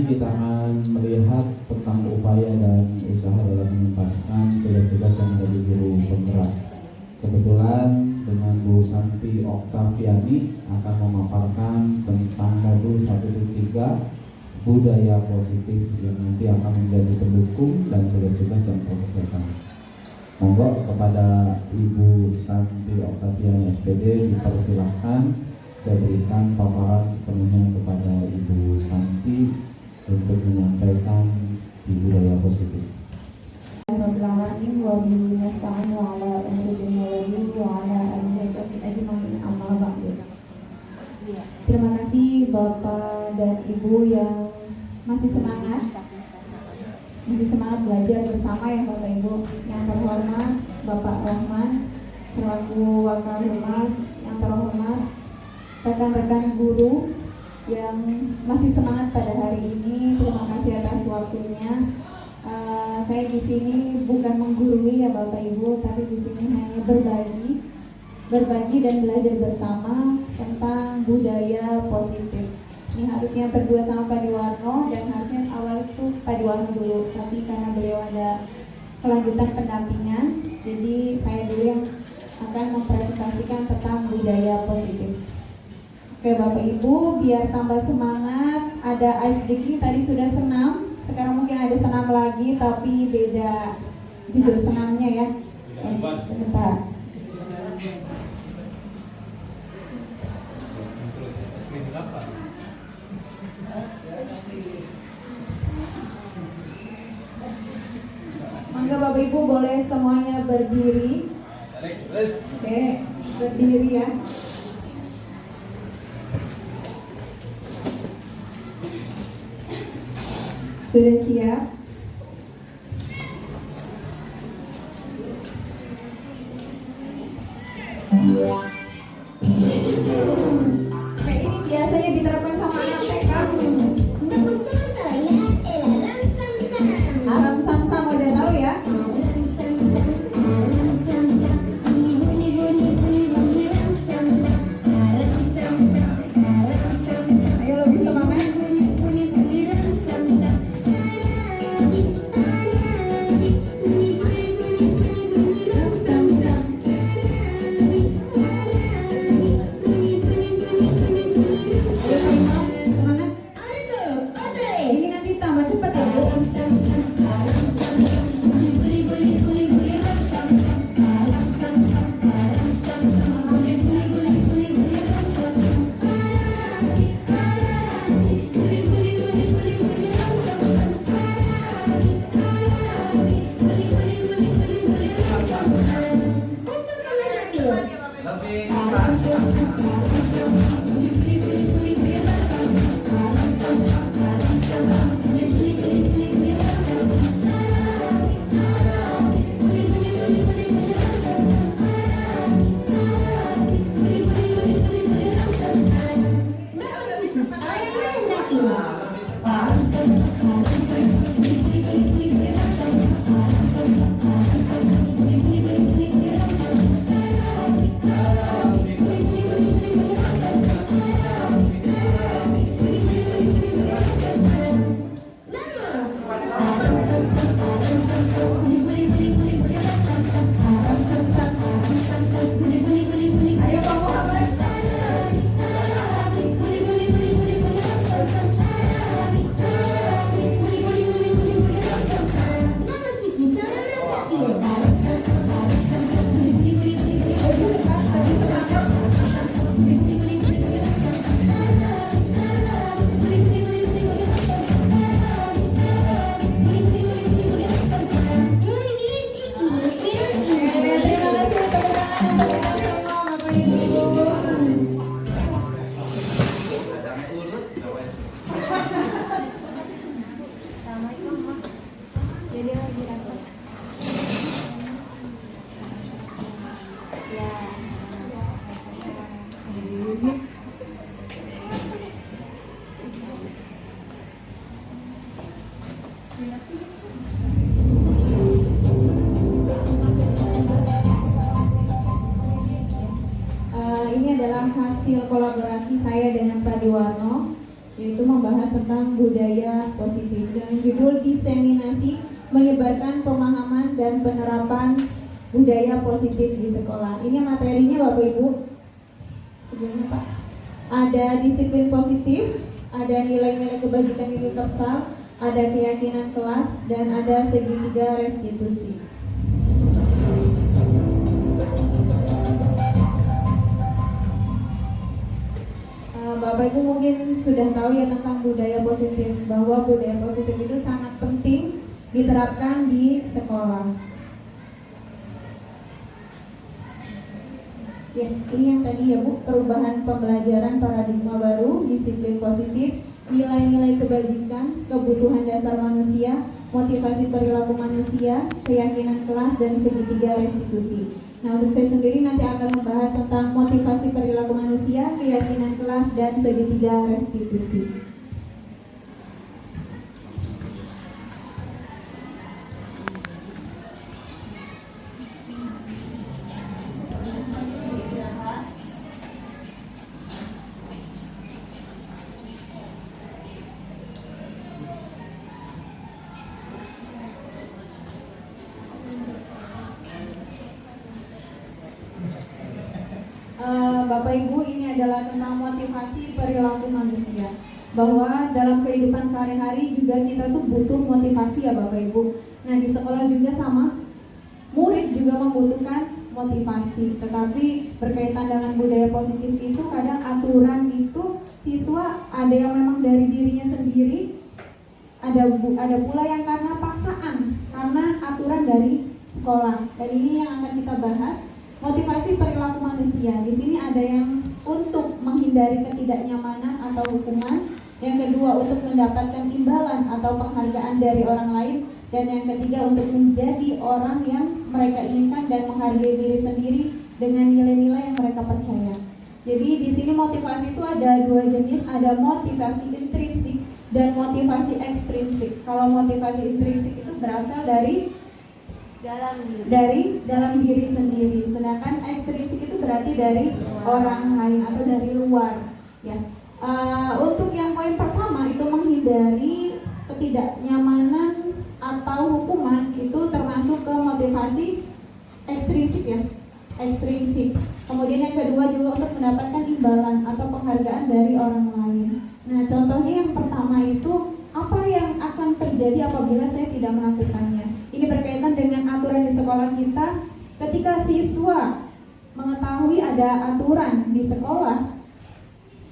kita akan melihat tentang upaya dan usaha dalam menuntaskan tugas-tugas yang ada di guru penggerak. Kebetulan dengan Bu Santi Oktaviani akan memaparkan tentang modul 1.3 budaya positif yang nanti akan menjadi pendukung dan tugas-tugas yang terselesaikan. Monggo kepada Ibu Santi Oktaviani SPD dipersilahkan. Saya berikan paparan sepenuhnya kepada Ibu Santi untuk menyampaikan di budaya positif. Terima kasih Bapak dan Ibu yang masih semangat belajar bersama ya Bapak Ibu. Yang terhormat Bapak Rohman selaku Wakil Humas, yang terhormat rekan-rekan guru yang masih semangat pada hari ini, terima kasih atas waktunya. Saya di sini bukan menggurui ya Bapak Ibu, tapi di sini hanya berbagi dan belajar bersama tentang budaya positif. Ini harusnya berdua sama Pak Diwarno dan harusnya awal itu Pak Diwarno dulu, tapi karena beliau ada kelanjutan pendampingan, jadi saya dulu yang akan mempresentasikan tentang budaya positif. Oke Bapak Ibu, biar tambah semangat, ada ice breaking, tadi sudah senam, sekarang mungkin ada senam lagi tapi beda judul senamnya ya. Sebentar. Mangga Bapak Ibu boleh semuanya berdiri. Oke, berdiri ya. Sudah siap? Oke, ini biasanya diterapkan sama anak TK. Aram Samsam udah tahu ya? Ayo lebih semangat. Ini nanti tambah cepat ya Bu. Ini adalah hasil kolaborasi saya dengan Pak Diwarno. yaitu membahas tentang budaya positif dengan judul diseminasi menyebarkan pemahaman dan penerapan budaya positif di sekolah. Ini materinya Bapak Ibu. Sebelumnya Pak, ada disiplin positif, ada nilai-nilai kebajikan universal, ada keyakinan kelas, dan ada segitiga restitusi. Bapak Ibu mungkin sudah tahu ya tentang budaya positif, bahwa budaya positif itu sangat penting diterapkan di sekolah. Ya, ini yang tadi ya Bu, perubahan pembelajaran paradigma baru, disiplin positif, nilai-nilai kebajikan, kebutuhan dasar manusia, motivasi perilaku manusia, keyakinan kelas, dan segitiga restitusi. Nah, untuk saya sendiri nanti akan membahas tentang motivasi perilaku manusia, keyakinan kelas, dan segitiga restitusi. Bapak Ibu, ini adalah tentang motivasi perilaku manusia. Bahwa dalam kehidupan sehari-hari juga kita tuh butuh motivasi ya Bapak Ibu. Nah, di sekolah juga sama, murid juga membutuhkan motivasi. Tetapi berkaitan dengan budaya positif itu kadang aturan itu siswa ada yang memang dari dirinya sendiri, ada pula yang karena paksaan, karena aturan dari sekolah. Dan ini yang akan kita bahas. Motivasi perilaku manusia. Di sini ada yang untuk menghindari ketidaknyamanan atau hukuman, yang kedua untuk mendapatkan imbalan atau penghargaan dari orang lain, dan yang ketiga untuk menjadi orang yang mereka inginkan dan menghargai diri sendiri dengan nilai-nilai yang mereka percaya. Jadi di sini motivasi itu ada dua jenis, ada motivasi intrinsik dan motivasi ekstrinsik. Kalau motivasi intrinsik itu berasal dari dalam diri sendiri, sedangkan ekstrinsik itu berarti dari orang lain atau dari luar. Ya, untuk yang poin pertama itu menghindari ketidaknyamanan atau hukuman itu termasuk ke motivasi ekstrinsik ya, ekstrinsik. Kemudian yang kedua juga untuk mendapatkan imbalan atau penghargaan dari orang lain. Nah, contohnya yang pertama itu apa yang akan terjadi apabila saya tidak melakukannya? Ini berkaitan dengan aturan di sekolah kita. Ketika siswa mengetahui ada aturan di sekolah,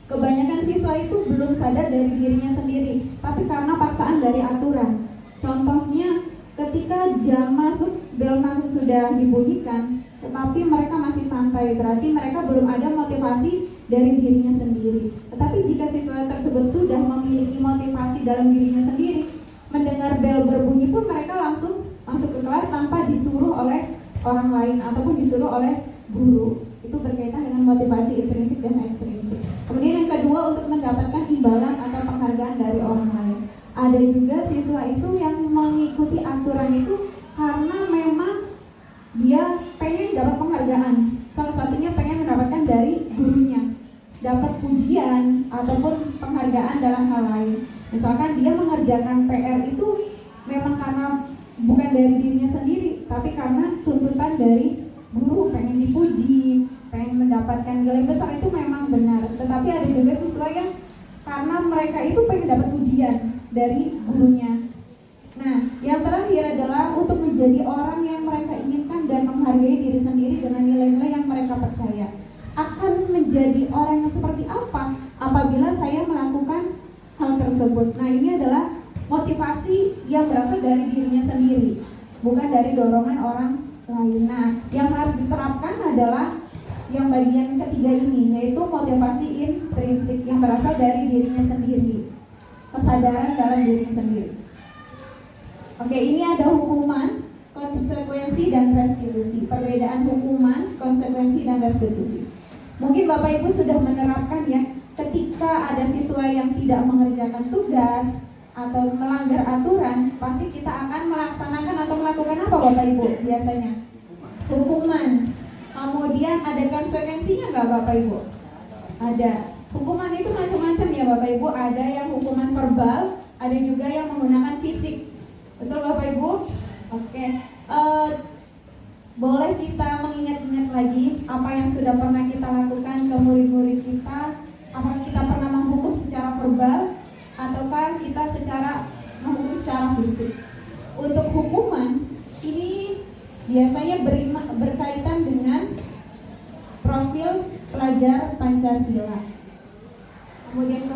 kebanyakan siswa itu belum sadar dari dirinya sendiri, tapi karena paksaan dari aturan. Contohnya ketika bel masuk sudah dibunyikan, tetapi mereka masih santai, berarti mereka belum ada motivasi dari dirinya sendiri. Tetapi jika siswa tersebut sudah memiliki motivasi dalam dirinya sendiri, mendengar bel berbunyi pun mereka langsung masuk ke kelas tanpa disuruh oleh orang lain ataupun disuruh oleh guru. Itu berkaitan dengan motivasi intrinsik dan ekstrinsik. Kemudian yang kedua untuk mendapatkan imbalan atau penghargaan dari orang lain. Ada juga siswa itu yang mengikuti aturan itu karena memang dia pengen dapat penghargaan. Salah satunya pengen mendapatkan dari gurunya, dapat pujian ataupun penghargaan dalam hal lain. Misalkan dia mengerjakan PR itu memang karena bukan dari dirinya sendiri, tapi karena tuntutan dari guru, pengen dipuji, pengen mendapatkan nilai besar, itu memang benar. Tetapi ada juga siswa yang karena mereka itu pengen dapat pujian dari gurunya. Nah, yang terakhir adalah untuk menjadi orang yang mereka inginkan dan menghargai diri sendiri dengan nilai-nilai yang mereka percaya. Akan menjadi orang yang seperti apa apabila saya melakukan hal tersebut? Nah, ini adalah motivasi yang berasal dari dirinya sendiri, bukan dari dorongan orang lain. Nah, yang harus diterapkan adalah yang bagian ketiga ini, yaitu motivasi intrinsik yang berasal dari dirinya sendiri, kesadaran dalam dirinya sendiri. Oke, ini ada hukuman, konsekuensi, dan restitusi. Perbedaan hukuman, konsekuensi, dan restitusi. Mungkin Bapak Ibu sudah menerapkan ya, ketika ada siswa yang tidak mengerjakan tugas atau melanggar aturan, pasti kita akan melaksanakan atau melakukan apa Bapak Ibu biasanya? Hukuman. Kemudian ada konsekuensinya nggak Bapak Ibu? Ada. Hukuman itu macam-macam ya Bapak Ibu, ada yang hukuman verbal, ada juga yang menggunakan fisik. Betul Bapak Ibu? Oke. Boleh kita mengingat-ingat lagi apa yang sudah pernah kita lakukan ke murid-murid kita. Apakah kita pernah menghukum secara verbal ataukah kita menghukum secara fisik? Untuk hukuman ini biasanya berkaitan dengan profil pelajar Pancasila. Kemudian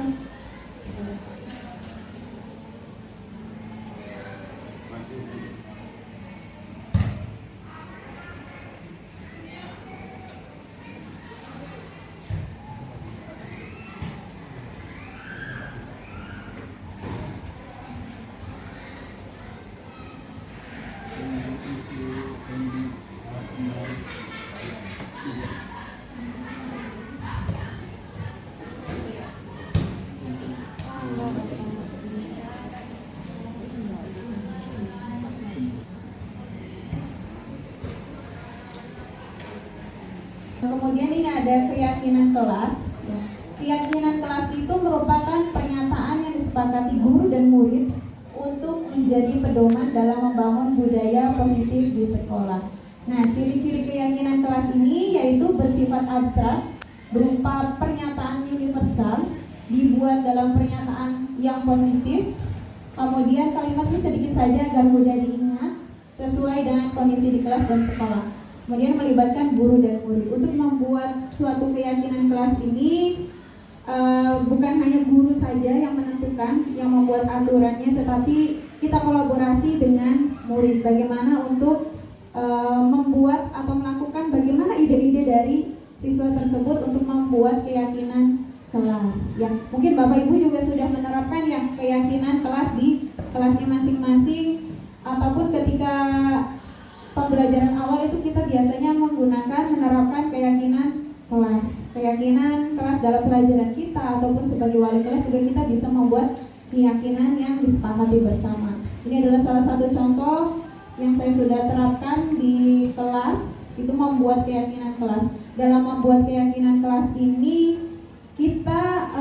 kemudian ini ada keyakinan kelas. Keyakinan kelas itu merupakan pernyataan yang disepakati guru dan murid untuk menjadi pedoman dalam membangun budaya positif di sekolah. Nah, ciri-ciri keyakinan kelas ini yaitu bersifat abstrak, berupa pernyataan universal, dibuat dalam pernyataan yang positif. Kemudian kalimatnya sedikit saja agar mudah diingat, sesuai dengan kondisi di kelas dan sekolah. Kemudian melibatkan guru dan murid. Untuk membuat suatu keyakinan kelas ini bukan hanya guru saja yang menentukan, yang membuat aturannya, tetapi kita kolaborasi dengan murid. Bagaimana untuk membuat atau melakukan bagaimana ide-ide dari siswa tersebut untuk membuat keyakinan kelas. Yang mungkin Bapak Ibu juga sudah menerapkan ya keyakinan kelas di kelasnya masing-masing, ataupun ketika pembelajaran awal itu kita biasanya menerapkan keyakinan kelas dalam pelajaran kita, ataupun sebagai wali kelas juga kita bisa membuat keyakinan yang disepakati bersama. Ini adalah salah satu contoh yang saya sudah terapkan di kelas, itu membuat keyakinan kelas. Dalam membuat keyakinan kelas ini kita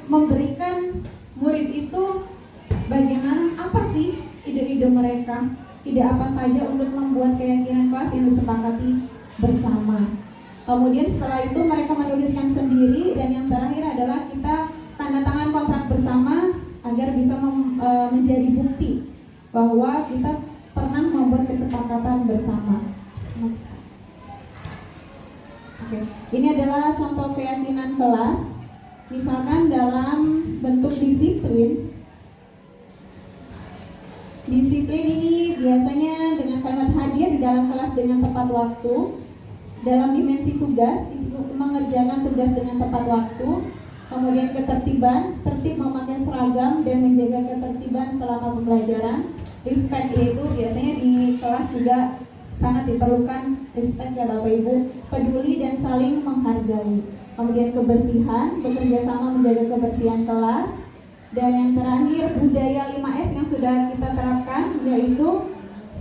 memberikan murid itu bagaimana, apa sih ide-ide mereka, ide apa saja untuk membuat keyakinan kelas yang disepakati bersama. Kemudian setelah itu mereka menuliskan sendiri, dan yang terakhir adalah kita tanda tangan kontrak bersama agar bisa menjadi bukti bahwa kita pernah membuat kesepakatan bersama. Oke, ini adalah contoh keyakinan kelas. Misalkan dalam bentuk disiplin. Disiplin ini biasanya dengan kalimat hadir di dalam kelas dengan tepat waktu. Dalam dimensi tugas, itu mengerjakan tugas dengan tepat waktu. Kemudian ketertiban, tertib memakai seragam dan menjaga ketertiban selama pembelajaran. Respect, yaitu biasanya di kelas juga sangat diperlukan respect ya Bapak Ibu. Peduli dan saling menghargai. Kemudian kebersihan, bekerja sama menjaga kebersihan kelas. Dan yang terakhir budaya 5S yang sudah kita terapkan, yaitu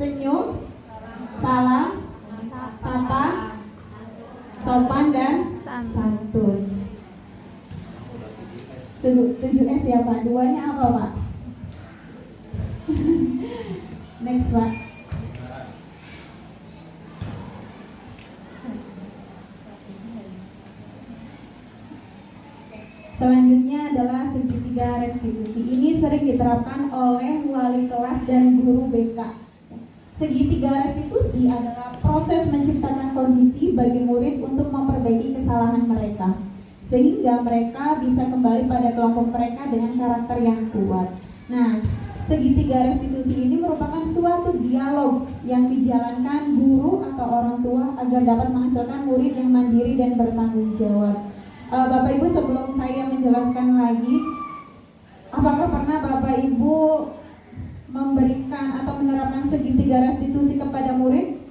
senyum, salam, sapa, sopan dan santun. 7S ya Pak, duanya apa Pak? Next Pak. Selanjutnya adalah segitiga restitusi. Ini sering diterapkan oleh wali kelas dan guru BK. Segitiga restitusi adalah proses menciptakan kondisi bagi murid untuk memperbaiki kesalahan mereka, sehingga mereka bisa kembali pada kelompok mereka dengan karakter yang kuat. Nah, segitiga restitusi ini merupakan suatu dialog yang dijalankan guru atau orang tua agar dapat menghasilkan murid yang mandiri dan bertanggung jawab. Bapak Ibu, sebelum saya menjelaskan lagi, apakah pernah Bapak Ibu memberikan atau menerapkan segitiga restitusi kepada murid?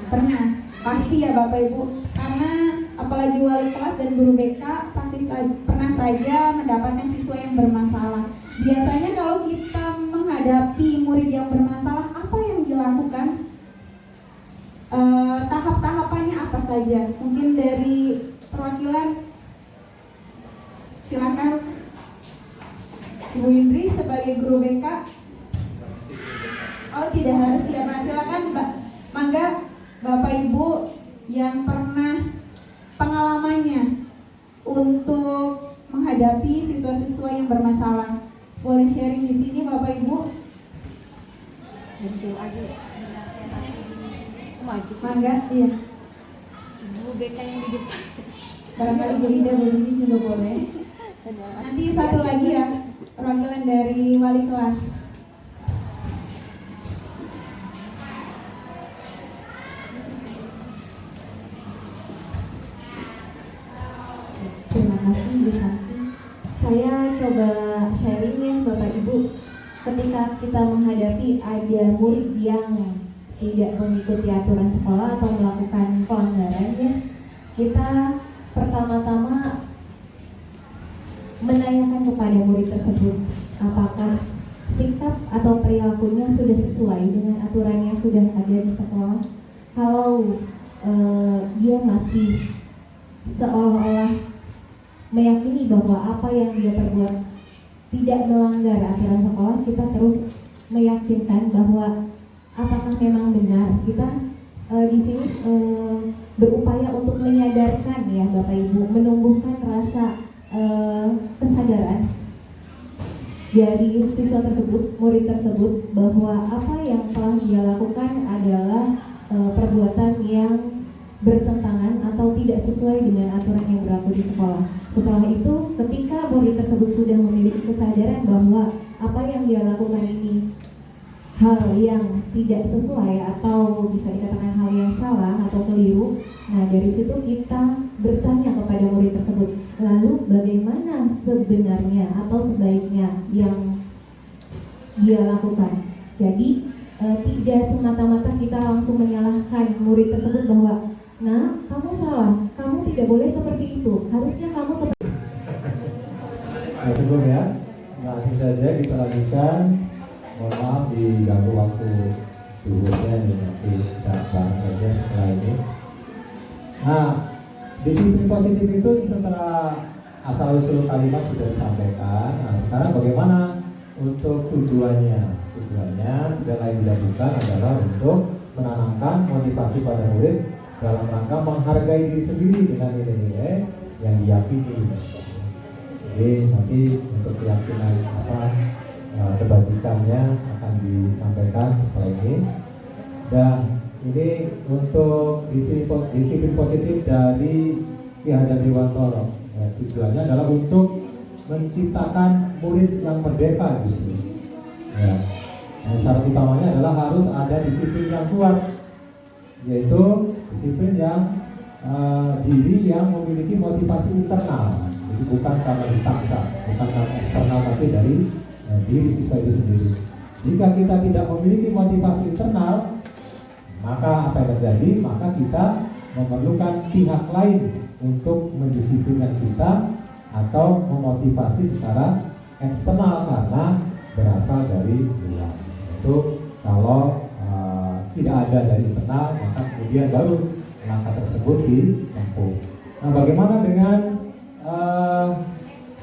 Pernah, pasti ya Bapak Ibu, karena apalagi wali kelas dan guru BK pasti pernah saja mendapatkan siswa yang bermasalah. Biasanya kalau kita menghadapi murid yang bermasalah, apa yang dilakukan? Tahap-tahapannya apa saja? Mungkin dari perwakilan sebagai guru BK? Oh, tidak harus ya Pak. Silakan Mbak. Mangga Bapak Ibu yang pernah pengalamannya untuk menghadapi siswa-siswa yang bermasalah. Boleh sharing di sini Bapak Ibu? Mangga, iya. Ibu BK yang di depan. Barangkali Bu Ida, Bu Dini juga boleh. Nanti satu lagi ya, perwakilan dari wali kelas. Terima kasih Bu Santi. Saya coba sharing ya Bapak Ibu. Ketika kita menghadapi ada murid yang tidak mengikuti aturan sekolah atau melakukan pelanggaran ya, kita pertama-tama menanyakan kepada murid tersebut apakah sikap atau perilakunya sudah sesuai dengan aturan yang sudah ada di sekolah. Kalau dia masih seolah-olah meyakini bahwa apa yang dia perbuat tidak melanggar aturan sekolah, kita terus meyakinkan bahwa apakah memang benar. Kita di sini berupaya untuk menyadarkan ya Bapak Ibu, menumbuhkan rasa kesadaran dari siswa tersebut, murid tersebut, bahwa apa yang telah dia lakukan adalah perbuatan yang bertentangan atau tidak sesuai dengan aturan yang berlaku di sekolah. Setelah itu, ketika murid tersebut sudah memiliki kesadaran bahwa apa yang dia lakukan ini hal yang tidak sesuai atau bisa dikatakan hal yang salah atau keliru, nah dari situ kita bertanya kepada murid tersebut, lalu bagaimana sebenarnya atau sebaiknya yang dia lakukan. Jadi tidak semata-mata kita langsung menyalahkan murid tersebut bahwa, nah kamu salah, kamu tidak boleh seperti itu, harusnya kamu seperti itu. Nah, cukup ya, langsung saja kita lanjutkan. Mohon maaf diganggu waktu duhurnya, nanti kita bahas saja setelah ini. Nah, disiplin positif itu setelah asal usul kalimat sudah disampaikan. Nah, sekarang bagaimana untuk tujuannya? Tujuannya tidak lain tidak bukan adalah untuk menanamkan motivasi pada murid dalam rangka menghargai diri sendiri dengan nilai-nilai yang diyakini. Jadi nanti untuk keyakinan kebajikannya akan disampaikan setelah ini. Dan ini untuk disiplin positif dari Ki Hajar Dewantoro. Ya, tujuannya adalah untuk menciptakan murid yang merdeka justru. Ya. Nah, syarat utamanya adalah harus ada disiplin yang kuat, yaitu disiplin yang diri yang memiliki motivasi internal. Jadi bukan karena dipaksa, bukan karena eksternal, tapi dari diri siswa itu sendiri. Jika kita tidak memiliki motivasi internal, maka apa yang terjadi? Maka kita memerlukan pihak lain untuk mendisiplinkan kita atau memotivasi secara eksternal karena berasal dari luar. Itu kalau tidak ada dari internal, maka kemudian baru langkah tersebut ditempuh. Nah, bagaimana dengan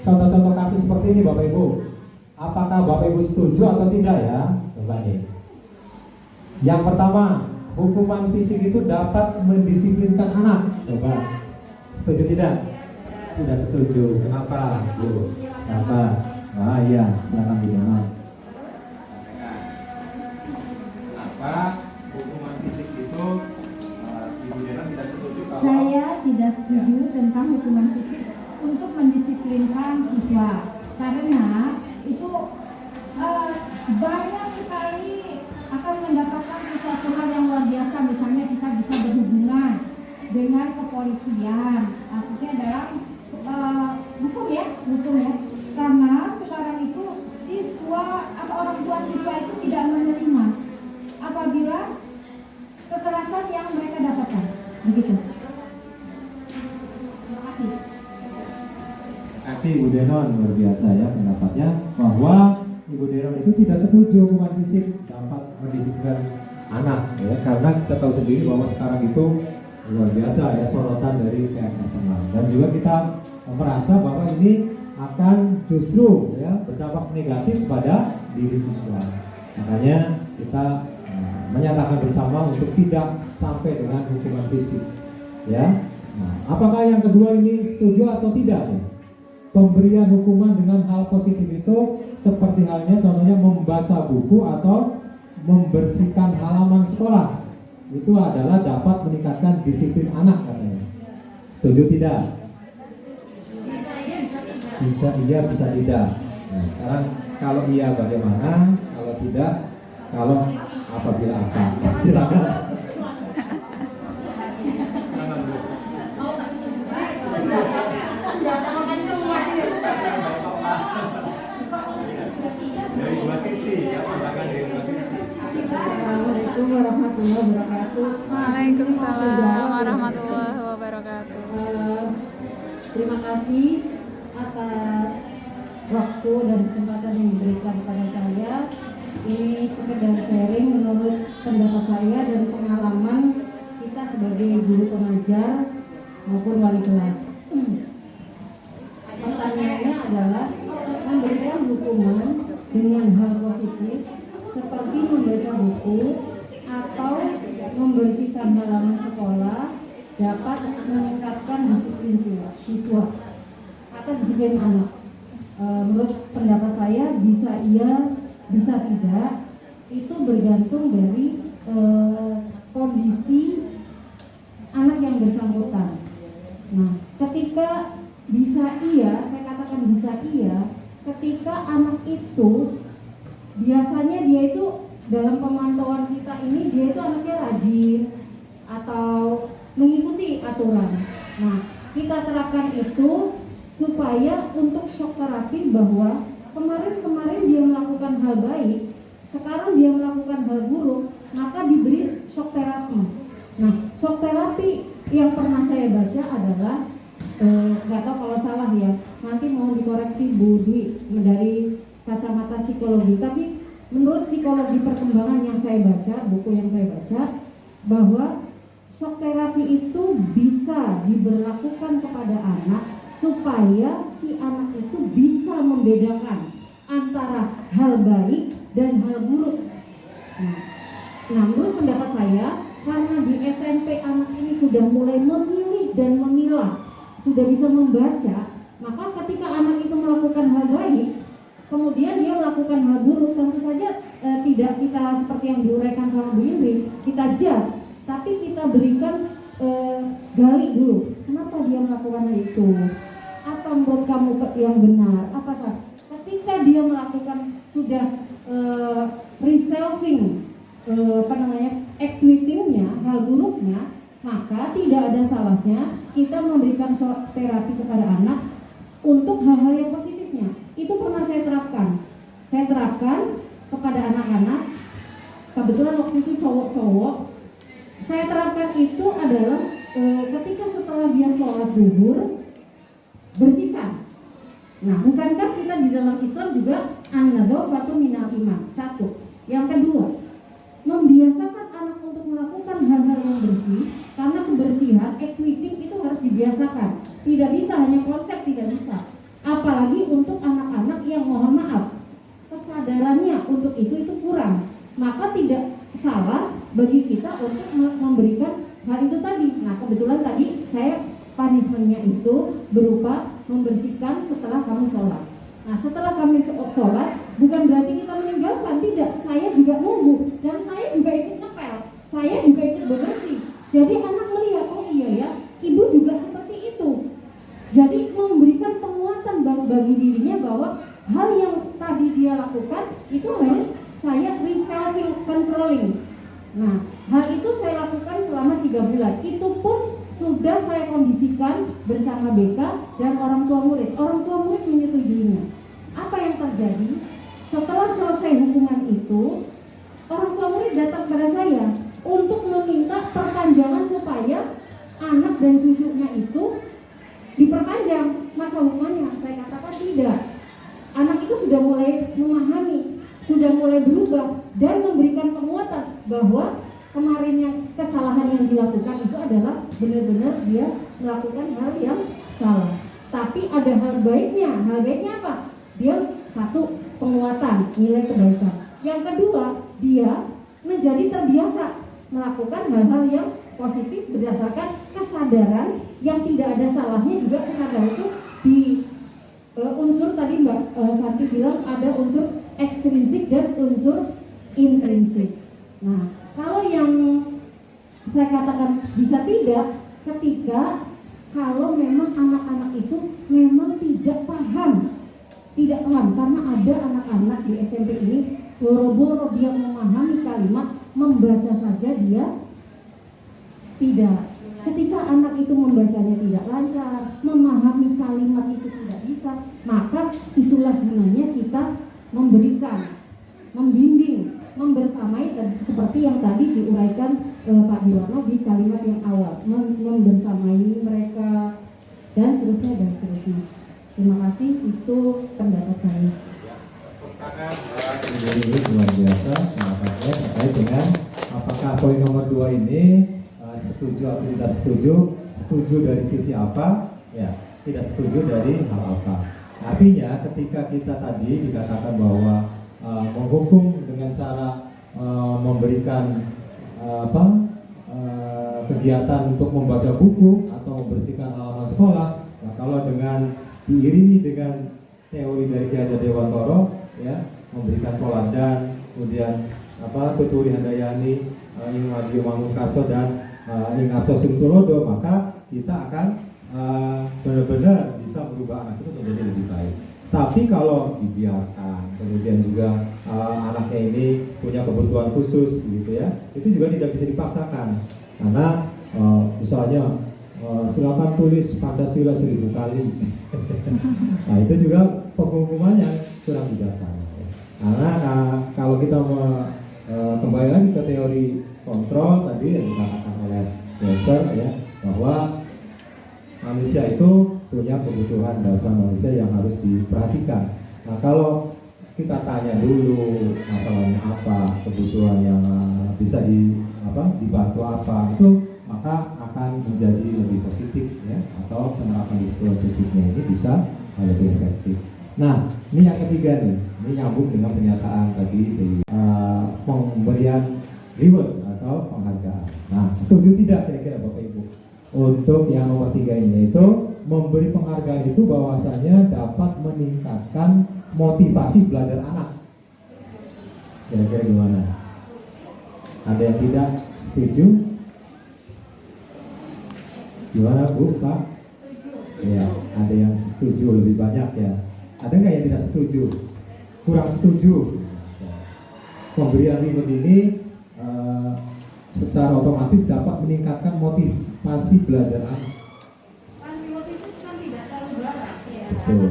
contoh-contoh kasus seperti ini, Bapak Ibu? Apakah Bapak Ibu setuju atau tidak ya? Coba nih. Yang pertama, hukuman fisik itu dapat mendisiplinkan anak. Coba, setuju tidak? Tidak setuju. Kenapa, Bu? Siapa? Ah iya, silakan Bu Mas. Kenapa hukuman fisik itu Ibu Dena tidak setuju? Saya tidak setuju tentang hukuman fisik untuk mendisiplinkan siswa, karena itu banyak sekali akan mendapatkan sesuatu hal yang luar biasa. Misalnya kita bisa berhubungan dengan kepolisian, maksudnya dalam hukum ya, karena sekarang itu siswa atau orang tua siswa itu tidak menerima apabila kekerasan yang mereka dapatkan, begitu. Terima kasih. Terima kasih Ibu Denon, luar biasa ya pendapatnya, bahwa Ibu Denon itu tidak setuju hukuman fisik dapat mendisiplinkan anak ya, karena kita tahu sendiri bahwa sekarang itu luar biasa ya sorotan dari pihak eksternal, dan juga kita merasa bahwa ini akan justru ya berdampak negatif kepada diri siswa. Makanya kita menyatakan bersama untuk tidak sampai dengan hukuman fisik. Ya. Nah, apakah yang kedua ini setuju atau tidak? Pemberian hukuman dengan hal positif itu seperti halnya contohnya membaca buku atau membersihkan halaman sekolah. Itu adalah dapat meningkatkan disiplin anak katanya. Setuju tidak? Bisa iya, bisa tidak. Nah, sekarang kalau iya bagaimana? Kalau tidak, kalau apabila apa? Silakan. Dari dua sisi, ya pandangan dari dua sisi. Assalamualaikum warahmatullahi wabarakatuh. Waalaikumsalam warahmatullahi wabarakatuh. Terima kasih atas waktu dan kesempatan yang diberikan kepada saya. Ini sekedar sharing menurut pendapat saya dan pengalaman kita sebagai guru pengajar maupun wali kelas. Pertanyaannya adalah memberikan hukuman dengan hal positif seperti membaca buku atau membersihkan halaman sekolah dapat meningkatkan disiplin siswa atau disiplin anak. Menurut pendapat saya bisa iya, bisa tidak. Itu bergantung dari kondisi anak yang bersangkutan. Nah, ketika bisa iya, saya katakan bisa iya, ketika anak itu biasanya dia itu dalam pemantauan kita ini dia itu anaknya rajin atau mengikuti aturan. Nah, kita terapkan itu supaya untuk shock terapi bahwa kemarin dia melakukan hal baik, sekarang dia melakukan hal buruk, maka diberi shock terapi. Nah, shock terapi yang pernah saya baca adalah nggak tahu kalau salah ya, nanti mau dikoreksi Bu Dwi dari kacamata psikologi, tapi menurut psikologi perkembangan yang saya baca, buku yang saya baca, bahwa shock terapi itu bisa diberlakukan kepada anak supaya si anak itu bisa membedakan antara hal baik dan hal buruk. Nah, menurut pendapat saya, karena di SMP anak ini sudah mulai memilih dan memilah, sudah bisa membaca, maka ketika anak itu melakukan hal baik, kemudian dia melakukan hal buruk, tentu saja tidak kita seperti yang diuraikan sama Bu Indri, kita judge, tapi kita berikan gali dulu, kenapa dia melakukan hal itu? Apa menurut kamu yang benar? Apa sah? Ketika dia melakukan sudah resolving activity-nya, hal buruknya, maka tidak ada salahnya kita memberikan shock terapi kepada anak untuk hal-hal yang positifnya. Itu pernah saya terapkan. Saya terapkan kepada anak-anak. Kebetulan waktu itu cowok-cowok. Saya terapkan itu adalah ketika setelah dia sholat zuhur, bersihkan. Nah, bukankah kita di dalam Islam juga an-nadhafatu minal iman? Satu. Yang kedua, membiasakan anak untuk melakukan hal-hal yang bersih, karena kebersihan, equity itu harus dibiasakan. Tidak bisa hanya konsep, tidak bisa. Apalagi untuk anak-anak yang mohon maaf, kesadarannya untuk itu kurang. Maka tidak salah bagi kita untuk memberikan hal itu tadi. Nah, kebetulan tadi saya punishment-nya itu berupa membersihkan setelah kamu sholat. Nah, setelah kami sholat, bukan berarti kita meninggalkan, tidak. Saya juga nunggu dan saya juga ikut ngepel, saya juga ikut bebersih. Jadi anak melihat, oh iya ya, ibu juga seperti itu. Jadi memberikan penguatan bagi dirinya bahwa hal yang tadi dia lakukan itu harus saya resolving, controlling. Nah, hal itu saya lakukan selama 3 bulan. Itu pun sudah saya kondisikan bersama BK dan orang tua murid. Orang tua murid menyetujuinya. Apa yang terjadi? Setelah selesai hukuman itu, orang tua murid datang kepada saya untuk meminta perpanjangan supaya anak dan cucunya itu diperpanjang masa hukumannya. Saya katakan tidak. Anak itu sudah mulai memahami, sudah mulai berubah dan memberikan penguatan bahwa kemarin yang kesalahan yang dilakukan itu adalah benar-benar dia melakukan hal yang salah. tapi ada hal baiknya. Hal baiknya apa? Dia satu, penguatan nilai kebaikan. Yang kedua, dia menjadi terbiasa melakukan hal-hal yang positif berdasarkan kesadaran yang tidak ada salahnya. Juga kesadaran itu di unsur tadi Mbak Santi bilang ada unsur ekstrinsik dan unsur intrinsik. Nah, kalau yang saya katakan bisa tidak, ketika kalau memang anak-anak itu memang tidak paham karena ada anak-anak di SMP ini boro-boro dia memahami kalimat, membaca saja dia tidak. Ketika anak itu membacanya tidak lancar, memahami kalimat itu tidak bisa, maka itulah gunanya kita memberikan, membimbing, membersamai, seperti yang tadi diuraikan Pak Diwarno di kalimat yang awal, membersamai mereka dan seterusnya. Terima kasih, itu pendapat saya. Ini luar biasa pendapat terkait dengan apakah poin nomor 2 ini setuju atau tidak setuju dari sisi apa, ya tidak setuju dari hal apa. Artinya ketika kita tadi dikatakan bahwa menghukum dengan cara memberikan kegiatan untuk membaca buku atau membersihkan halaman sekolah, nah kalau dengan diiringi dengan teori dari Ki Hajar Dewantoro, ya memberikan teladan, kemudian Tuturi Handayani, Ing Madio Mangunkarso dan Ing Arso Sumtulodo, maka kita akan benar-benar bisa merubah anak itu menjadi lebih baik. Tapi kalau dibiarkan, kemudian juga anaknya ini punya kebutuhan khusus, gitu ya, itu juga tidak bisa dipaksakan. Karena misalnya silakan tulis Pancasila 1000 kali. Nah itu juga penghukumannya kurang bijaksana. Karena kalau kita kembali lagi ke teori kontrol tadi yang dikatakan oleh Besser, ya, bahwa manusia itu punya kebutuhan dasar manusia yang harus diperhatikan. Nah kalau kita tanya dulu masalahnya apa, kebutuhan yang bisa dibantu apa, itu maka akan menjadi lebih positif, ya, atau penerapan positifnya ini bisa lebih efektif. Nah, ini yang ketiga nih, ini nyambung dengan pernyataan tadi di pemberian reward atau penghargaan. Nah, setuju tidak kira-kira Bapak Ibu untuk yang nomor 3 ini, yaitu memberi penghargaan itu bahwasanya dapat meningkatkan motivasi belajar anak. Kira-kira gimana? Ada yang tidak setuju? Gimana Bu, Pak? Ya, ada yang setuju lebih banyak ya. Ada nggak yang tidak setuju? Kurang setuju? Pemberian reward ini secara otomatis dapat meningkatkan motivasi belajar anak. Reward itu kan tidak terlalu berat, ya. Betul.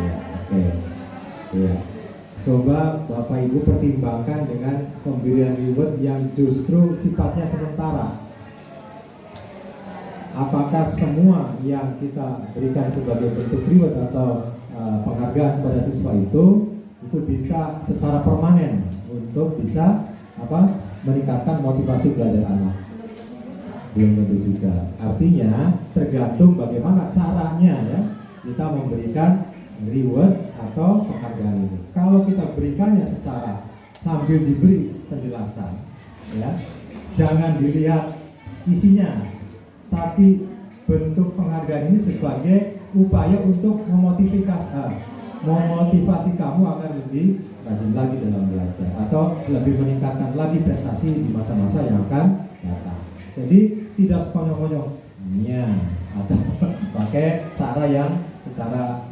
Ya, oke. Ya. Coba Bapak Ibu pertimbangkan dengan pemberian reward yang justru sifatnya sementara. Apakah semua yang kita berikan sebagai bentuk reward atau penghargaan pada siswa itu bisa secara permanen untuk bisa meningkatkan motivasi belajar anak? Belum tentu juga. Artinya tergantung bagaimana caranya, ya, kita memberikan reward atau penghargaan ini. Kalau kita berikannya secara sambil diberi penjelasan, ya, jangan dilihat isinya, tapi bentuk penghargaan ini sebagai upaya untuk memotivasi kamu agar lebih rajin lagi dalam belajar atau lebih meningkatkan lagi prestasi di masa-masa yang akan datang. Jadi tidak sekonyong-konyong atau pakai cara yang secara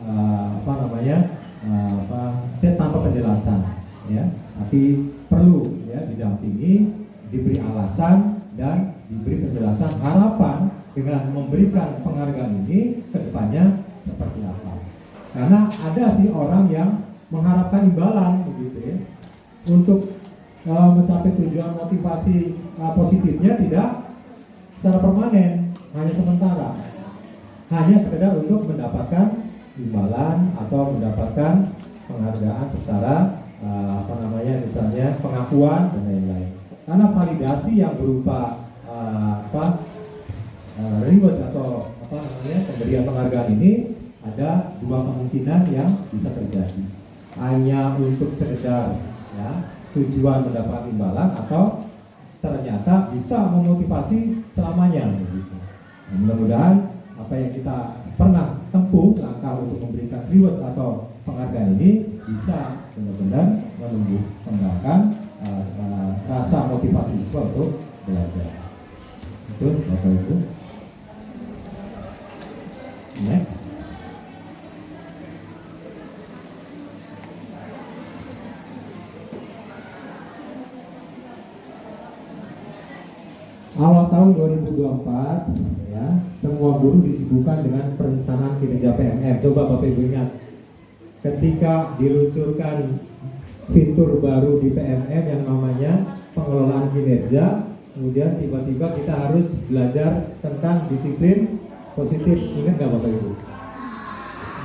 tanpa penjelasan, ya, tapi perlu, ya, didampingi, diberi alasan dan diberi penjelasan harapan dengan memberikan penghargaan ini ke depannya seperti apa. Karena ada sih orang yang mengharapkan imbalan begitu, ya, untuk mencapai tujuan motivasi positifnya tidak secara permanen, hanya sementara, hanya sekedar untuk mendapatkan imbalan atau mendapatkan penghargaan secara misalnya pengakuan dan lain-lain. Karena validasi yang berupa reward atau pemberian penghargaan ini ada dua kemungkinan yang bisa terjadi. Hanya untuk sekedar ya, tujuan mendapat imbalan atau ternyata bisa memotivasi selamanya begitu. Nah, mudah-mudahan apa yang kita pernah tempuh langkah untuk memberikan reward atau penghargaan ini bisa benar-benar menumbuh kembangkan rasa motivasi siswa untuk belajar. Itu Bapak Ibu. Next. Awal tahun 2024 ya, semua guru disibukkan dengan perencanaan kinerja PMM. Coba Bapak Ibu ingat, ketika diluncurkan fitur baru di PMM yang namanya pengelolaan kinerja, kemudian tiba-tiba kita harus belajar tentang disiplin positif. Ingat nggak Bapak Ibu?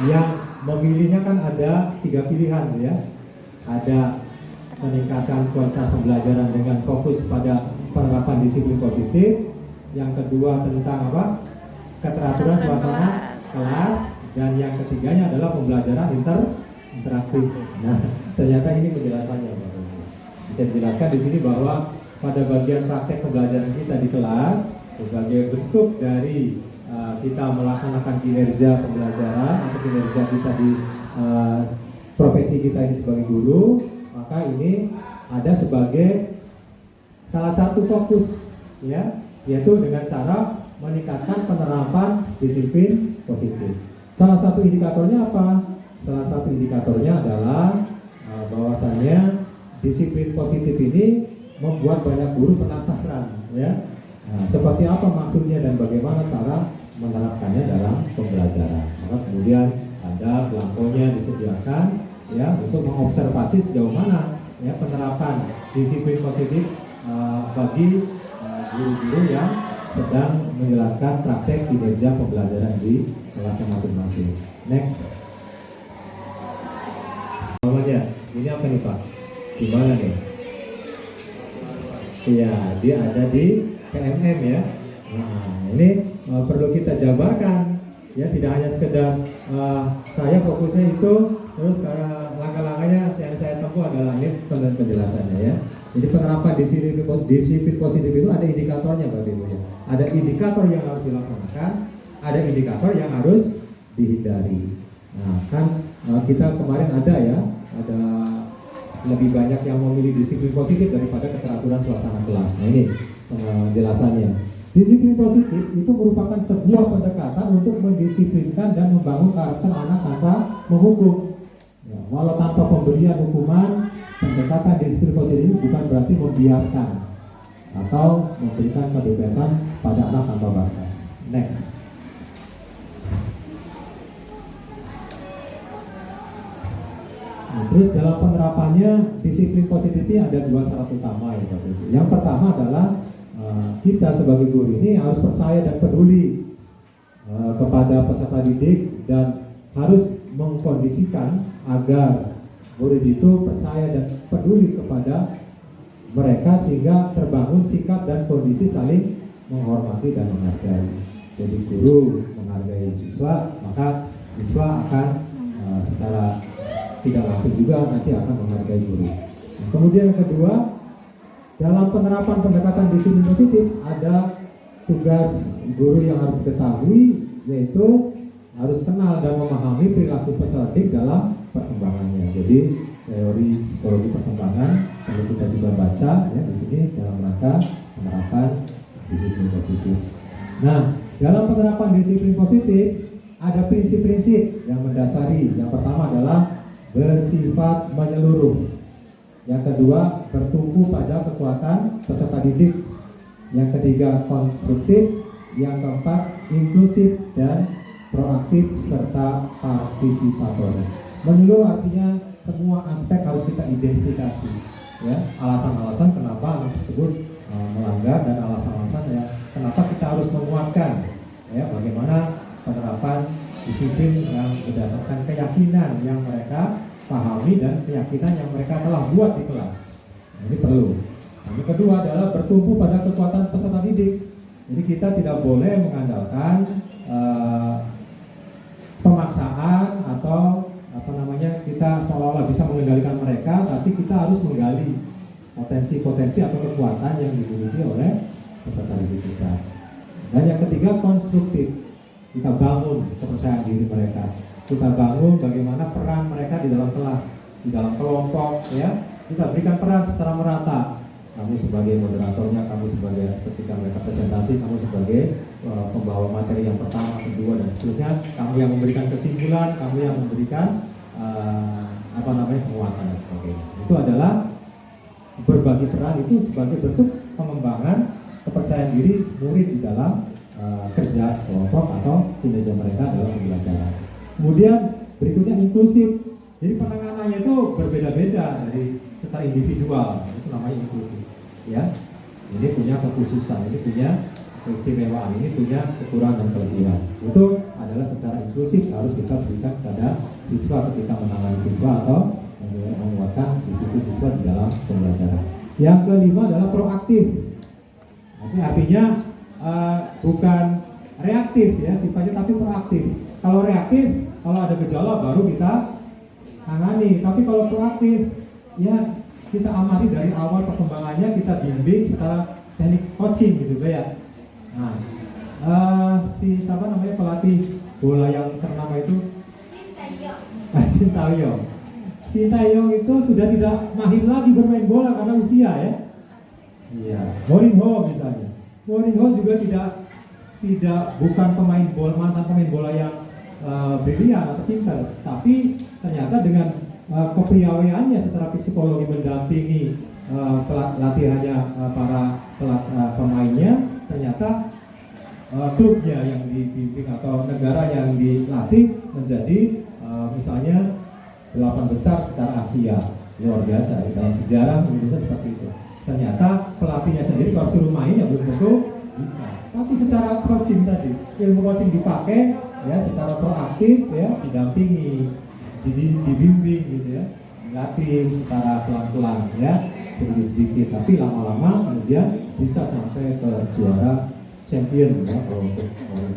Yang memilihnya kan ada 3 pilihan ya. Ada meningkatkan kualitas pembelajaran dengan fokus pada penerapan disiplin positif. Yang kedua tentang apa? Keteraturan suasana kelas. Dan yang ketiganya adalah pembelajaran interaktif. Nah, ternyata ini penjelasannya Bapak Ibu. Bisa dijelaskan di sini bahwa pada bagian praktek pembelajaran kita di kelas, sebagai bentuk dari kita melaksanakan kinerja pembelajaran atau kinerja kita di profesi kita ini sebagai guru, maka ini ada sebagai salah satu fokus ya, yaitu dengan cara meningkatkan penerapan disiplin positif. Salah satu indikatornya apa? Salah satu indikatornya adalah bahwasannya disiplin positif ini membuat banyak guru penasaran ya. Nah, seperti apa maksudnya dan bagaimana cara menerapkannya dalam pembelajaran. Maka kemudian ada belangkonya disediakan ya untuk mengobservasi sejauh mana ya penerapan disiplin positif bagi guru-guru yang sedang menjalankan praktek kinerja pembelajaran di kelasnya masing-masing. Next. Namanya, ini apa nih Pak? Gimana nih? Iya, dia ada di PMM ya. Nah, ini perlu kita jabarkan ya, tidak hanya sekedar saya fokusnya itu, terus langkah-langkahnya yang saya tempuh adalah ini penjelasannya ya. Jadi penerapan disiplin positif itu ada indikatornya Bapak Ibu ya. Ada indikator yang harus dilaksanakan, ada indikator yang harus dihindari. Nah, kan kita kemarin ada ya, ada lebih banyak yang memilih disiplin positif daripada keteraturan suasana kelas. Nah ini penjelasannya. Disiplin positif itu merupakan sebuah pendekatan untuk mendisiplinkan dan membangun karakter anak tanpa menghukum. Ya, walau tanpa pemberian hukuman, pendekatan disiplin positif bukan berarti membiarkan atau memberikan kebebasan pada anak tanpa batas. Next. Nah, terus dalam penerapannya disiplin positif ini ada 2 syarat utama ya Bapak Ibu. Yang pertama adalah kita sebagai guru ini harus percaya dan peduli kepada peserta didik dan harus mengkondisikan agar murid itu percaya dan peduli kepada mereka sehingga terbangun sikap dan kondisi saling menghormati dan menghargai. Jadi guru menghargai siswa, maka siswa akan secara tidak langsung juga nanti akan menghargai guru. Nah, kemudian yang kedua, dalam penerapan pendekatan disiplin positif ada tugas guru yang harus diketahui, yaitu harus kenal dan memahami perilaku peserta didik dalam perkembangannya. Jadi teori psikologi perkembangan perlu kita juga baca ya di sini dalam rangka penerapan disiplin positif. Nah, dalam penerapan disiplin positif ada prinsip-prinsip yang mendasari. Yang pertama adalah bersifat menyeluruh. Yang kedua, bertumpu pada kekuatan peserta didik. Yang ketiga, konstruktif. Yang keempat, inklusif dan proaktif serta partisipator. Menyeluruh artinya semua aspek harus kita identifikasi. Ya, alasan-alasan kenapa anak tersebut melanggar dan alasan-alasan ya kenapa kita harus menguatkan. Ya, bagaimana penerapan disiplin yang berdasarkan keyakinan yang mereka pahami dan keyakinan yang mereka telah buat di kelas. Nah, ini perlu. Nah, yang kedua adalah bertumpu pada kekuatan peserta didik. Jadi kita tidak boleh mengandalkan pemaksaan atau kita seolah-olah bisa mengendalikan mereka, tapi kita harus menggali potensi-potensi atau kekuatan yang dimiliki oleh peserta didik kita. Dan yang ketiga, konstruktif. Kita bangun kepercayaan diri mereka. Kita bangun bagaimana peran mereka di dalam kelas, di dalam kelompok, ya. Kita berikan peran secara merata. Kamu sebagai moderatornya, kamu sebagai ketika mereka presentasi, kamu sebagai pembawa materi yang pertama, kedua, dan seterusnya. Kamu yang memberikan kesimpulan, kamu yang memberikan penguatan dan sebagainya. Itu adalah berbagi peran, itu sebagai bentuk pengembangan kepercayaan diri murid di dalam kerja kelompok atau kinerja mereka dalam pembelajaran. Kemudian berikutnya inklusif. Jadi penanganannya itu berbeda-beda dari secara individual, itu namanya inklusif. Ya, ini punya kekhususan, ini punya keistimewaan, ini punya kekurangan dan kelebihan. Itu adalah secara inklusif harus kita berikan kepada siswa ketika menangani siswa atau menguatkan disiplin siswa di dalam pembelajaran. Yang kelima adalah proaktif. Artinya bukan reaktif ya sifatnya, tapi proaktif. Kalau reaktif, kalau ada gejala baru kita tangani. Tapi kalau proaktif, ya kita amati dari awal perkembangannya, kita bimbing secara teknik coaching gitu ya. Nah, siapa namanya pelatih bola yang ternama itu? Sintayong itu sudah tidak mahir lagi bermain bola karena usia ya. Iya, Mourinho misalnya. Mourinho juga bukan mantan pemain bola yang brilian atau pintar, tapi ternyata dengan kepiawaiannya secara psikologi mendampingi latihannya para pemainnya, ternyata klubnya yang dibimbing atau negara yang dilatih menjadi misalnya 8 besar secara Asia. Luar biasa, dalam sejarah Indonesia seperti itu. Ternyata pelatihnya sendiri kalau suruh main ya belum tentu bisa. Tapi secara coaching tadi, ilmu coaching dipakai ya secara proaktif ya, didampingi, dibimbing gitu ya, dilatih secara pelan-pelan ya, sedikit-sedikit, tapi lama-lama kemudian bisa sampai ke juara champion ya. Kalau untuk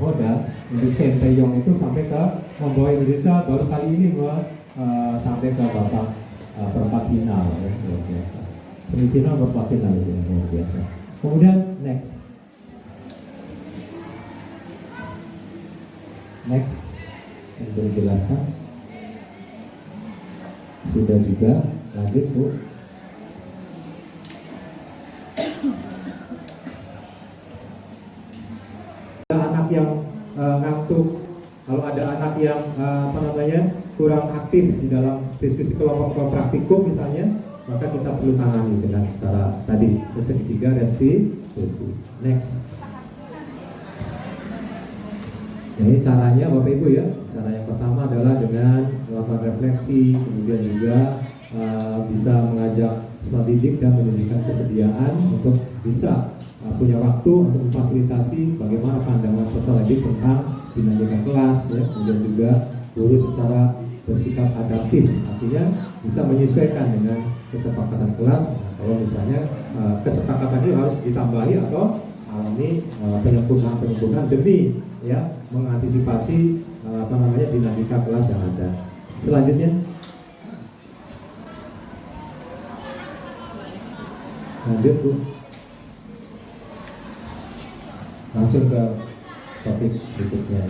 Hoda, untuk Sintayong itu sampai ke membawa Indonesia baru kali ini sampai ke babak perempat final ya, luar biasa. Semifinal perempat final itu luar biasa. Kemudian next yang dijelaskan sudah juga, lanjut Bu. Anak yang ngantuk, kalau ada anak yang kurang aktif di dalam diskusi kelompok praktikum misalnya, maka kita perlu tangani dengan secara tadi segitiga restitusi. Next. Ini caranya Bapak Ibu ya. Cara yang pertama adalah dengan melakukan refleksi, kemudian juga bisa mengajak peserta didik dan menunjukkan kesediaan untuk bisa punya waktu untuk memfasilitasi bagaimana pandangan peserta didik tentang dinamika kelas ya, kemudian juga guru secara bersikap adaptif, artinya bisa menyesuaikan dengan kesepakatan kelas. Kalau misalnya kesepakatan ini harus ditambahi atau alami penyempurnaan demi ya mengantisipasi dinamika kelas yang ada. Selanjutnya lanjut Bu, langsung ke topik berikutnya.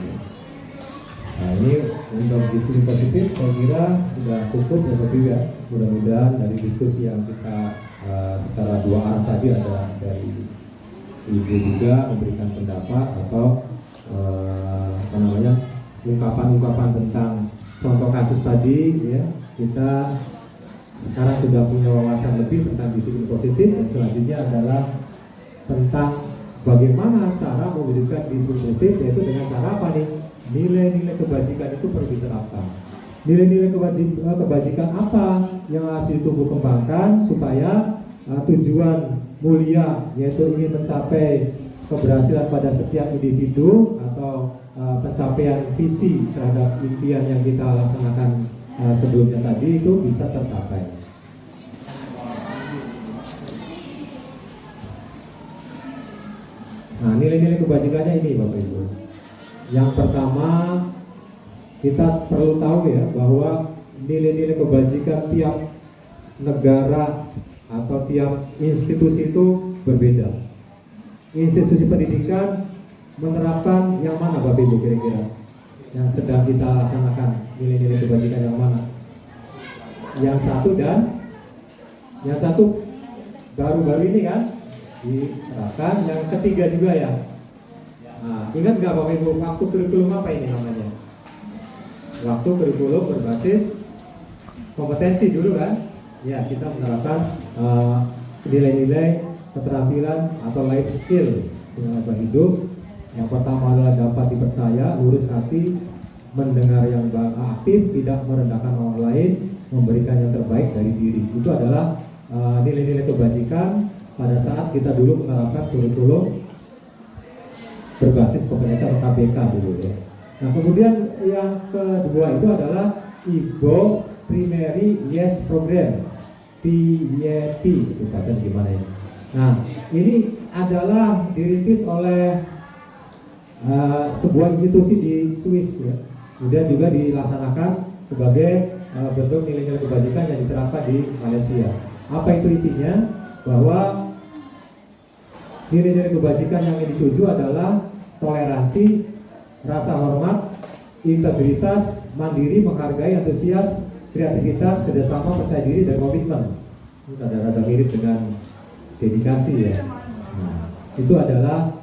Nah ini untuk diskusi positif saya kira sudah cukup ya Bapak Ibu ya. Mudah-mudahan dari diskusi yang kita secara dua arah tadi, ada dari Ibu juga memberikan pendapat atau ungkapan-ungkapan tentang contoh kasus tadi ya, kita sekarang sudah punya wawasan lebih tentang disiplin positif. Dan selanjutnya adalah tentang bagaimana cara mewujudkan disiplin positif, yaitu dengan cara apa nih? Nilai-nilai kebajikan itu perlu diterapkan. Nilai-nilai kebajikan apa yang harus ditumbuh kembangkan supaya tujuan mulia, yaitu ingin mencapai keberhasilan pada setiap individu atau pencapaian visi terhadap impian yang kita laksanakan sebelumnya tadi itu bisa tercapai. Nah ini nilai-nilai kebajikannya ini Bapak Ibu. Yang pertama, kita perlu tahu ya bahwa nilai-nilai kebajikan tiap negara atau tiap institusi itu berbeda. Institusi pendidikan menerapkan yang mana Bapak Ibu kira-kira? Yang sedang kita laksanakan nilai-nilai kebajikan yang mana? Yang satu dan yang satu baru-baru ini kan diterapkan, yang ketiga juga ya. Nah, ingat nggak Bapak Ibu waktu kurikulum apa ini namanya? Waktu kurikulum berbasis kompetensi dulu kan? Ya, kita menerapkan nilai-nilai keterampilan atau life skill dengan hidup. Yang pertama adalah dapat dipercaya, lurus hati, mendengar yang aktif, tidak merendahkan orang lain, memberikan yang terbaik dari diri. Itu adalah nilai-nilai kebajikan pada saat kita dulu menerapkan kurikulum berbasis kompetensi atau KBK dulu ya. Nah kemudian yang kedua itu adalah IBO Primary Yes Program, PYP, itu bahasa gimana ya. Nah ini adalah dirintis oleh sebuah institusi di Swiss ya. Kemudian juga dilaksanakan sebagai bentuk nilai-nilai kebajikan yang diterapkan di Malaysia. Apa itu isinya? Bahwa nilai-nilai kebajikan yang dituju adalah toleransi, rasa hormat, integritas, mandiri, menghargai, antusias, kreativitas, kerjasama, percaya diri, dan komitmen. Itu rada-rada mirip dengan dedikasi ya. Nah, itu adalah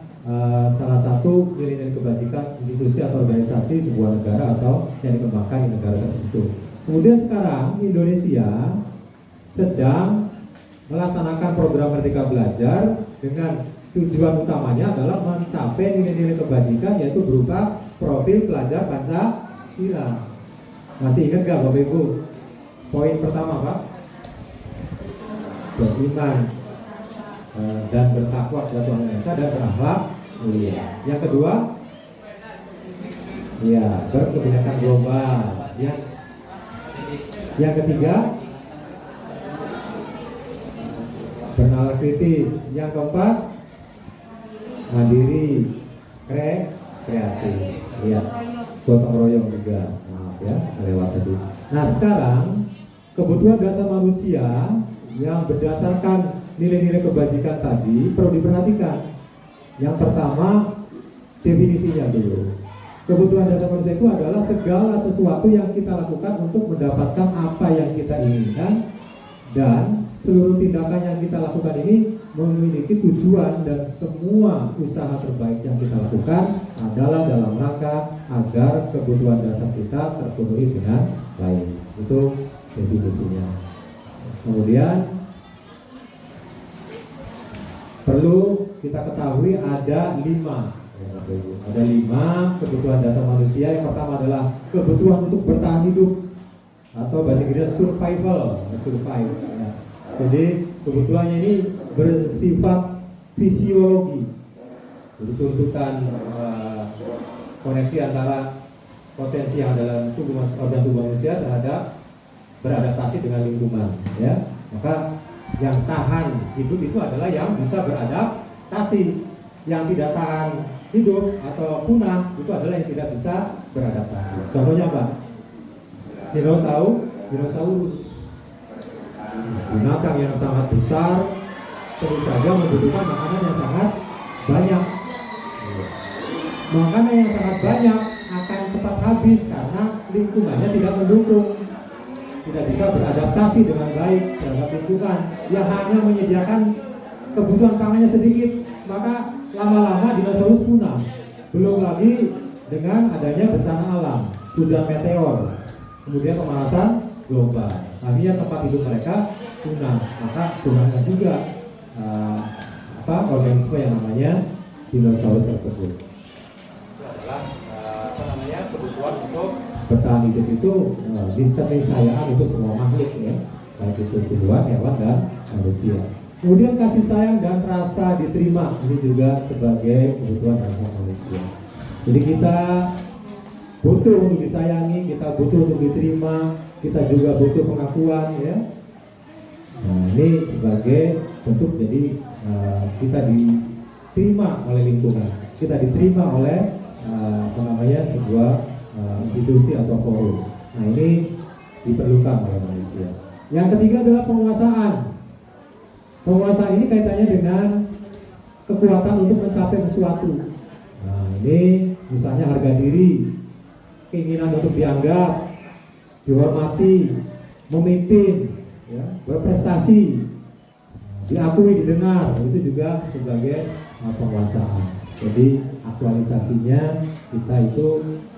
salah satu nilai-nilai kebajikan institusi atau organisasi sebuah negara atau yang dikembangkan di negara tertentu. Kemudian sekarang Indonesia sedang melaksanakan program Merdeka Belajar dengan tujuan utamanya adalah mencapai nilai-nilai kebajikan, yaitu berupa profil pelajar Pancasila. Masih ingat gak Bapak Ibu? Poin pertama Pak, beriman dan bertakwa kepada Tuhan Yang Maha Esa dan berakhlak mulia. Yang kedua, ya berkebijakan global. Yang ketiga, bernalar kritis. Yang keempat, mandiri, kreatif. Ya, gotong royong juga. Maaf ya, lewat tadi. Nah sekarang kebutuhan dasar manusia yang berdasarkan nilai-nilai kebajikan tadi perlu diperhatikan. Yang pertama, definisinya dulu. Kebutuhan dasar manusia itu adalah segala sesuatu yang kita lakukan untuk mendapatkan apa yang kita inginkan, dan seluruh tindakan yang kita lakukan ini memiliki tujuan, dan semua usaha terbaik yang kita lakukan adalah dalam rangka agar kebutuhan dasar kita terpenuhi dengan baik. Itu definisinya. Kemudian perlu kita ketahui ada 5 kebutuhan dasar manusia. Yang pertama adalah kebutuhan untuk bertahan hidup atau bahasa Inggris survival. Ya. Jadi kebutuhannya ini bersifat fisiologi. Jadi tuntutan koneksi antara potensi yang dalam organ tubuh manusia terhadap beradaptasi dengan lingkungan. Ya, maka yang tahan hidup itu adalah yang bisa beradaptasi. Yang tidak tahan hidup atau punah itu adalah yang tidak bisa beradaptasi. Contohnya apa? Dinosaurus, binatang yang sangat besar, tentu saja membutuhkan makanan yang sangat banyak. Makanan yang sangat banyak akan cepat habis karena lingkungannya tidak mendukung, tidak bisa beradaptasi dengan baik terhadap lingkungan yang hanya menyediakan kebutuhan pangannya sedikit, maka lama-lama dinosaurus punah. Belum lagi dengan adanya bencana alam, hujan meteor, kemudian pemanasan global, akhirnya tempat hidup mereka punah, maka punahnya juga organisme yang namanya dinosaurus tersebut. Itu adalah kebutuhan untuk bertahan hidup itu di keniscayaan itu semua makhluk ya, baik itu tumbuhan, hewan, dan manusia. Kemudian kasih sayang dan rasa diterima, ini juga sebagai kebutuhan dasar manusia. Jadi kita butuh untuk disayangi, kita butuh untuk diterima, kita juga butuh pengakuan ya. Nah ini sebagai bentuk, jadi kita diterima oleh lingkungan, kita diterima oleh sebuah institusi atau forum. Nah, ini diperlukan oleh manusia. Yang ketiga adalah penguasaan. Penguasaan ini kaitannya dengan kekuatan untuk mencapai sesuatu. Nah, ini misalnya harga diri, keinginan untuk dianggap, dihormati, memimpin, ya, berprestasi, diakui, didengar, itu juga sebagai penguasaan. Jadi aktualisasinya kita itu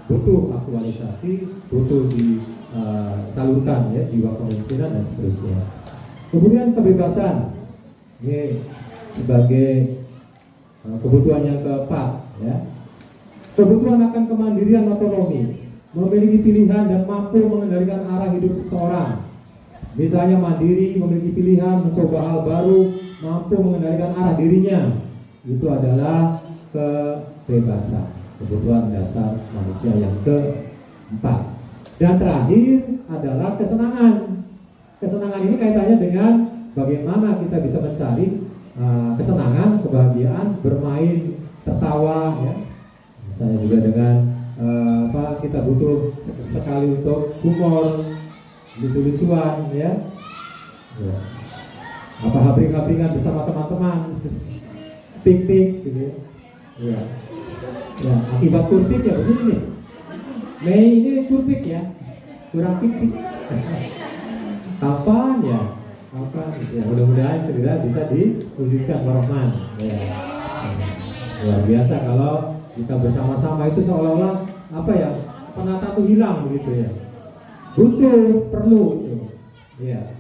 butuh aktualisasi, butuh disalurkan ya jiwa kepemimpinan dan seterusnya. Kemudian kebebasan, ini sebagai kebutuhan yang keempat, ya. Kebutuhan akan kemandirian otonomi, memiliki pilihan dan mampu mengendalikan arah hidup seseorang. Misalnya mandiri, memiliki pilihan, mencoba hal baru, mampu mengendalikan arah dirinya. Itu adalah kebebasan, kebutuhan dasar manusia yang keempat. Dan terakhir adalah kesenangan. Kesenangan ini kaitannya dengan bagaimana kita bisa mencari kesenangan, kebahagiaan, bermain, tertawa, ya. Misalnya juga dengan kita butuh sekali untuk humor, lucu-lucuan, ya. Habring-habringan bersama teman-teman, piknik, gitu ya. Ya, akibat kurpik ya begini nih. Mei ini kurpik ya, kurang piknik. Kapan ya? Kapan? Ya, mudah-mudahan segera bisa diwujudkan Rahman. Ya. Luar biasa kalau kita bersama-sama itu seolah-olah penata itu hilang begitu ya. Butuh, perlu itu. Ya.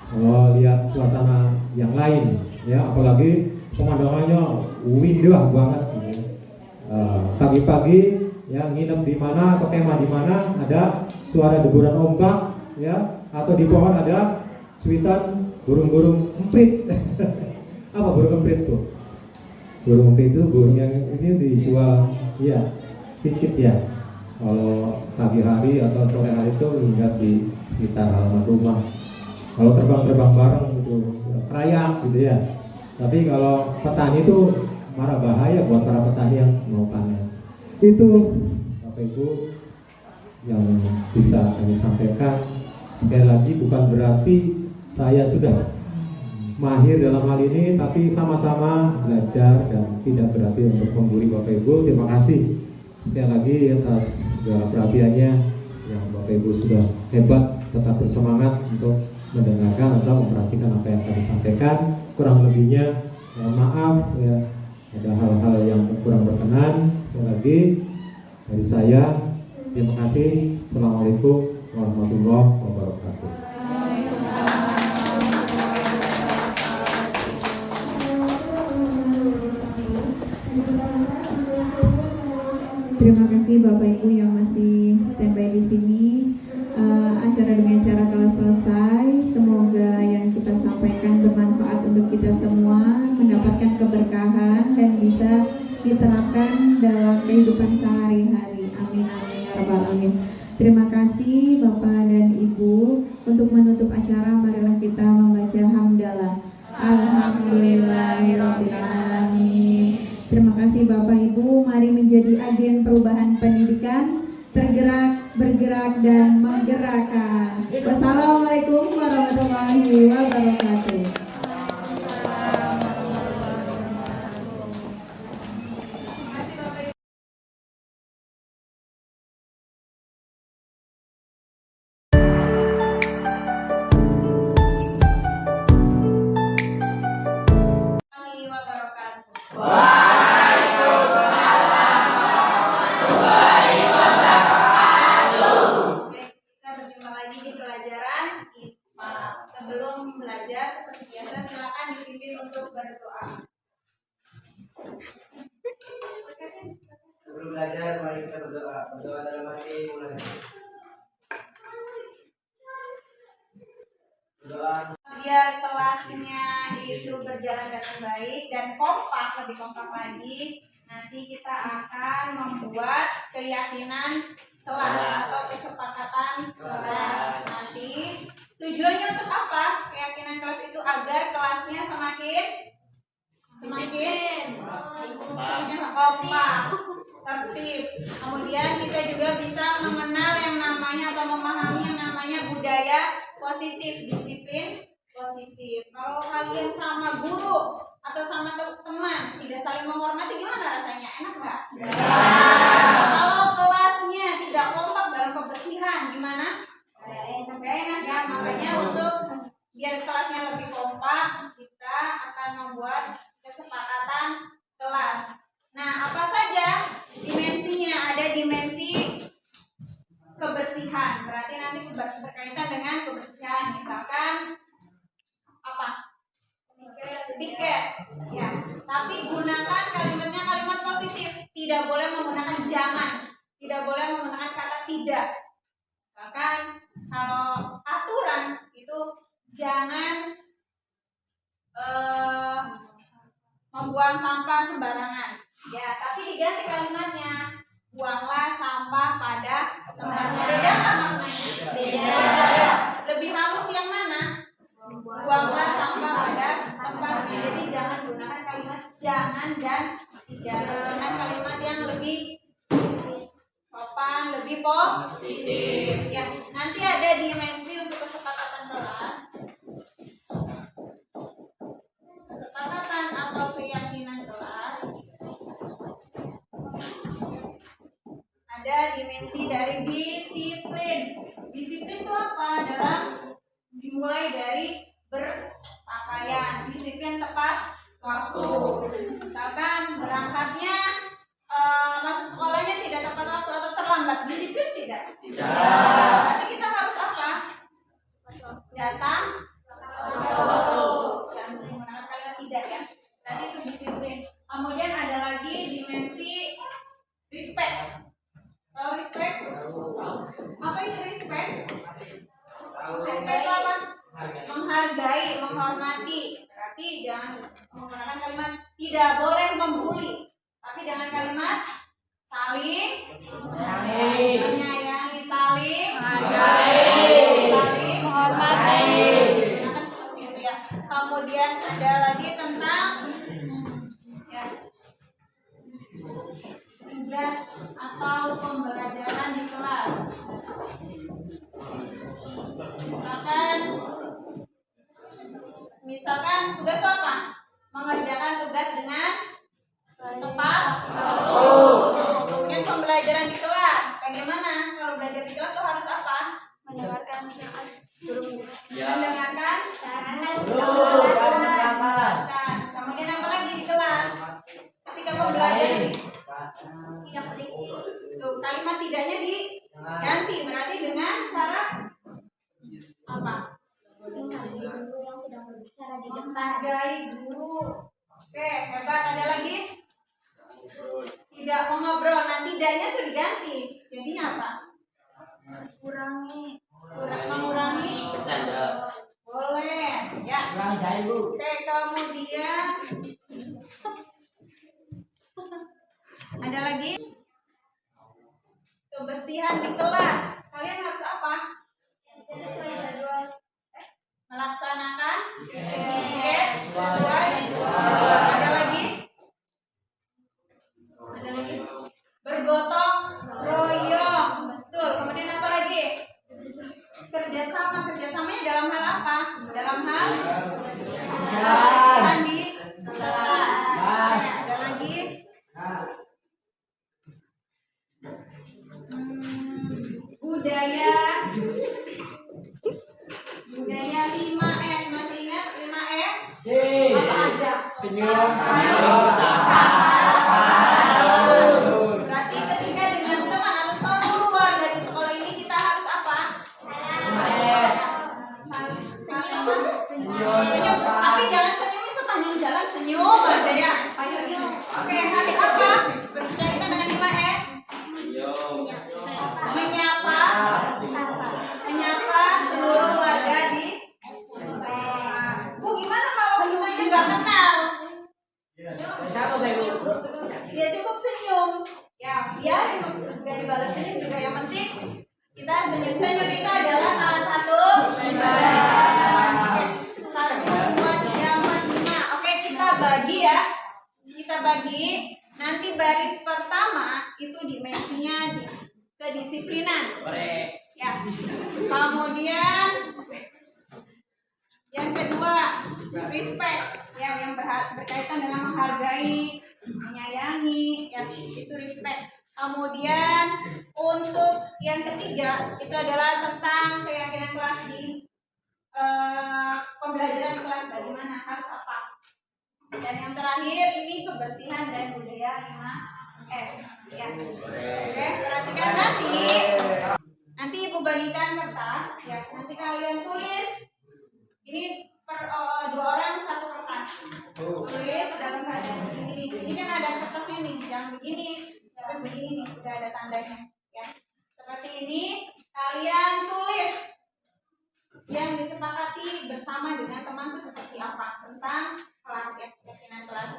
Kalau lihat suasana yang lain, ya, apalagi pemandangannya indah banget. Gitu. Pagi-pagi, ya, nginep di mana atau kemah di mana ada suara deburan ombak, ya, atau di pohon ada cuitan burung-burung emprit. Apa burung emprit tuh? Burung emprit itu burung yang ini dijual, ya, cicit ya. Kalau pagi hari atau sore hari itu lihat di sekitar halaman rumah. Kalau terbang-terbang bareng itu kerayak gitu ya. Tapi kalau petani itu marah bahaya buat para petani yang mau panen. Itu Bapak Ibu yang bisa kami sampaikan. Sekali lagi bukan berarti saya sudah mahir dalam hal ini, tapi sama-sama belajar dan tidak berarti untuk menggurui Bapak Ibu. Terima kasih sekali lagi atas segala perhatiannya yang Bapak Ibu sudah hebat, tetap bersemangat untuk mendengarkan atau memperhatikan apa yang kami sampaikan. Kurang lebihnya maaf ya, ada hal-hal yang kurang berkenan. Sekali lagi dari saya terima kasih. Assalamualaikum warahmatullahi wabarakatuh. Terima kasih Bapak Ibu yang masih standby di sini. Acara dengan cara telah selesai. Semoga yang kita sampaikan bermanfaat untuk kita semua, mendapatkan keberkahan dan bisa diterapkan dalam kehidupan sehari-hari. Amin amin ya rabbal alamin. Terima kasih Bapak dan Ibu. Untuk menutup acara, marilah kita membaca hamdalah. Alhamdulillahirabbil alamin. Terima kasih Bapak Ibu. Mari menjadi agen perubahan pendidikan, tergerak, bergerak dan menggerakkan. Wassalamualaikum warahmatullahi wabarakatuh. Sebelum belajar seperti biasa, silakan dipimpin untuk berdoa. Sebelum belajar, mari kita berdoa. Berdoa dalam hati mulai. Berdoa. Biar kelasnya itu berjalan dengan baik dan kompak, lebih kompak lagi. Nanti kita akan membuat keyakinan kelas atau kesepakatan kelas nanti. Tujuannya untuk apa? Keyakinan kelas itu agar kelasnya semakin kompak, tertib. Kemudian kita juga bisa mengenal yang namanya atau memahami yang namanya budaya positif, disiplin positif. Kalau kalian sama guru atau sama teman tidak saling menghormati, gimana rasanya? Enak nggak? Kalau kelasnya tidak kompak dalam kebersihan, gimana? Gak enak ya. Makanya untuk biar kelasnya lebih kompak, kita akan membuat kesepakatan kelas. Nah, apa saja dimensinya? Ada dimensi kebersihan, berarti nanti berkaitan dengan kebersihan. Misalkan apa? Tiket, ya. Tapi gunakan kalimatnya kalimat positif. Tidak boleh menggunakan jangan. Tidak boleh menggunakan kata tidak. Misalkan kalau aturan itu jangan membuang sampah sembarangan. Ya, tapi diganti kalimatnya. Buanglah sampah pada tempatnya. Beda nggak maknanya? Beda. Lebih halus yang mana? Buanglah sampah pada tempatnya. Jadi jangan gunakan kalimat jangan dan tidak. Gunakan kalimat yang lebih sopan, lebih positif. Ya, nanti ada dimensi untuk kesepakatan kelas. Kesepakatan atau keyakinan kelas. Ada dimensi dari disiplin. Disiplin itu apa? Dimulai dari berpakaian. Disiplin tepat waktu. Misalkan berangkatnya masuk sekolahnya tidak tepat waktu atau terlambat, disiplin tidak? Tidak. Berarti kita harus apa? Datang jangan menggunakan kalimat tidak ya. Tadi itu disiplin. Kemudian ada lagi dimensi respect. Tahu respect? Apa itu respect? Respect itu apa? Menghargai, menghormati. Berarti jangan menggunakan kalimat tidak boleh membuli, tapi dengan kalimat saling menyayangi, saling menghargai, saling menghormati. Gunakan seperti itu ya. Kemudian ada lagi tentang ya, tugas atau pembelajaran di kelas. Misalkan tugas itu apa? Mengerjakan tugas dengan tepat waktu. Kemudian pembelajaran di kelas. Bagaimana? Kalau belajar di kelas itu harus apa? Mendengarkan misalkan guru menjelaskan. Mendengarkan. Kemudian apa lagi di kelas? Ketika pembelajaran tidak berisik. Tuh, kalimat tidaknya diganti. Berarti dengan cara apa? Guru yang sedang berbicara di depan. Menghargai guru. Oke, hebat. Ada lagi? Tidak mengobrol. Nah, tidaknya tuh diganti. Jadinya apa? Mengurangi Bercanda. boleh ya. Oke, kemudian ada lagi kebersihan di kelas. Kalian harus apa? Melaksanakan tiket sesuai. Ada lagi? Bergotong royong. Betul. Kemudian apa lagi? Kerjasama. Kerjasamanya dalam hal apa? Dalam hal kebersihan di kelas. Ada lagi? Budaya 5S. Masih ingat 5S? Apa aja? Senyum. Berarti ketika dengan teman atau seluruh warga di sekolah ini kita harus apa? Senyum. Tapi jangan senyumnya sepanjang jalan, senyum aja ya. Oke, harus apa? Berkaitan dengan 5S. Menyapa seluruh warga di sekolah. Bu, gimana kalau kita nggak kenal? Dia cukup senyum. Ya, dia nggak dibalas senyum juga, yang penting kita senyum. Senyum itu adalah salah satu ibadah. Oke, 1, 2, 3, 4, 5. Oke, kita bagi ya. Kita bagi. Nanti bari artinya kedisiplinan. Ya. Kemudian yang kedua, respect, ya, yang berkaitan dengan menghargai, menyayangi, ya, itu respect. Kemudian untuk yang ketiga itu adalah tentang keyakinan kelas di pembelajaran kelas, bagaimana harus apa. Dan yang terakhir ini kebersihan dan budaya 5S. Ya. Oke, perhatikan nanti Ibu bagikan kertas, ya. Nanti kalian tulis ini per 2 orang 1 kertas. Tulis dalam keadaan begini. Ini kan ada kertasnya nih, jangan begini, tapi begini nih, udah ada tandanya, ya. Seperti ini, kalian tulis yang disepakati bersama dengan teman itu seperti apa tentang kelas, ya, keyakinan kelas.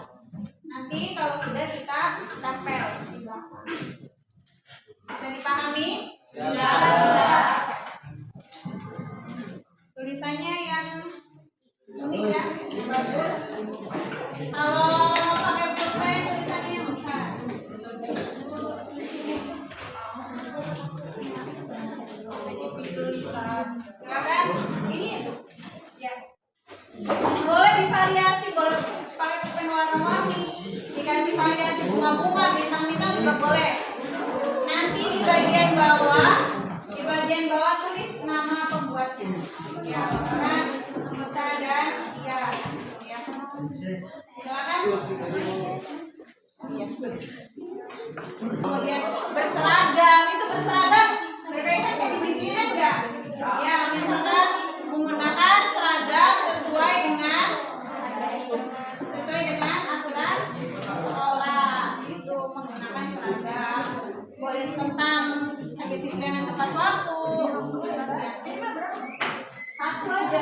Nanti kalau sudah kita tempel di belakang. Bisa dipahami? Bisa. Tulisannya yang unik, ya, bagus. Kalau pakai pulpen tulisannya yang besar. Silakan. Ini, ya. Boleh divariasi, boleh pakai pulpen warna-warni, dikasih variasi bunga-bunga, bintang-bintang juga boleh. Nanti di bagian bawah tulis nama pembuatnya. Ya, kan? Bisa dan ya. Ya. Silakan. Ya. Kemudian berseragam, itu berseragam berkaitan dengan kedisiplinan enggak? Ya, misalkan menggunakan seragam sesuai dengan aturan sekolah, itu menggunakan seragam. Boleh tentang kedisiplinan tepat waktu. Satu aja.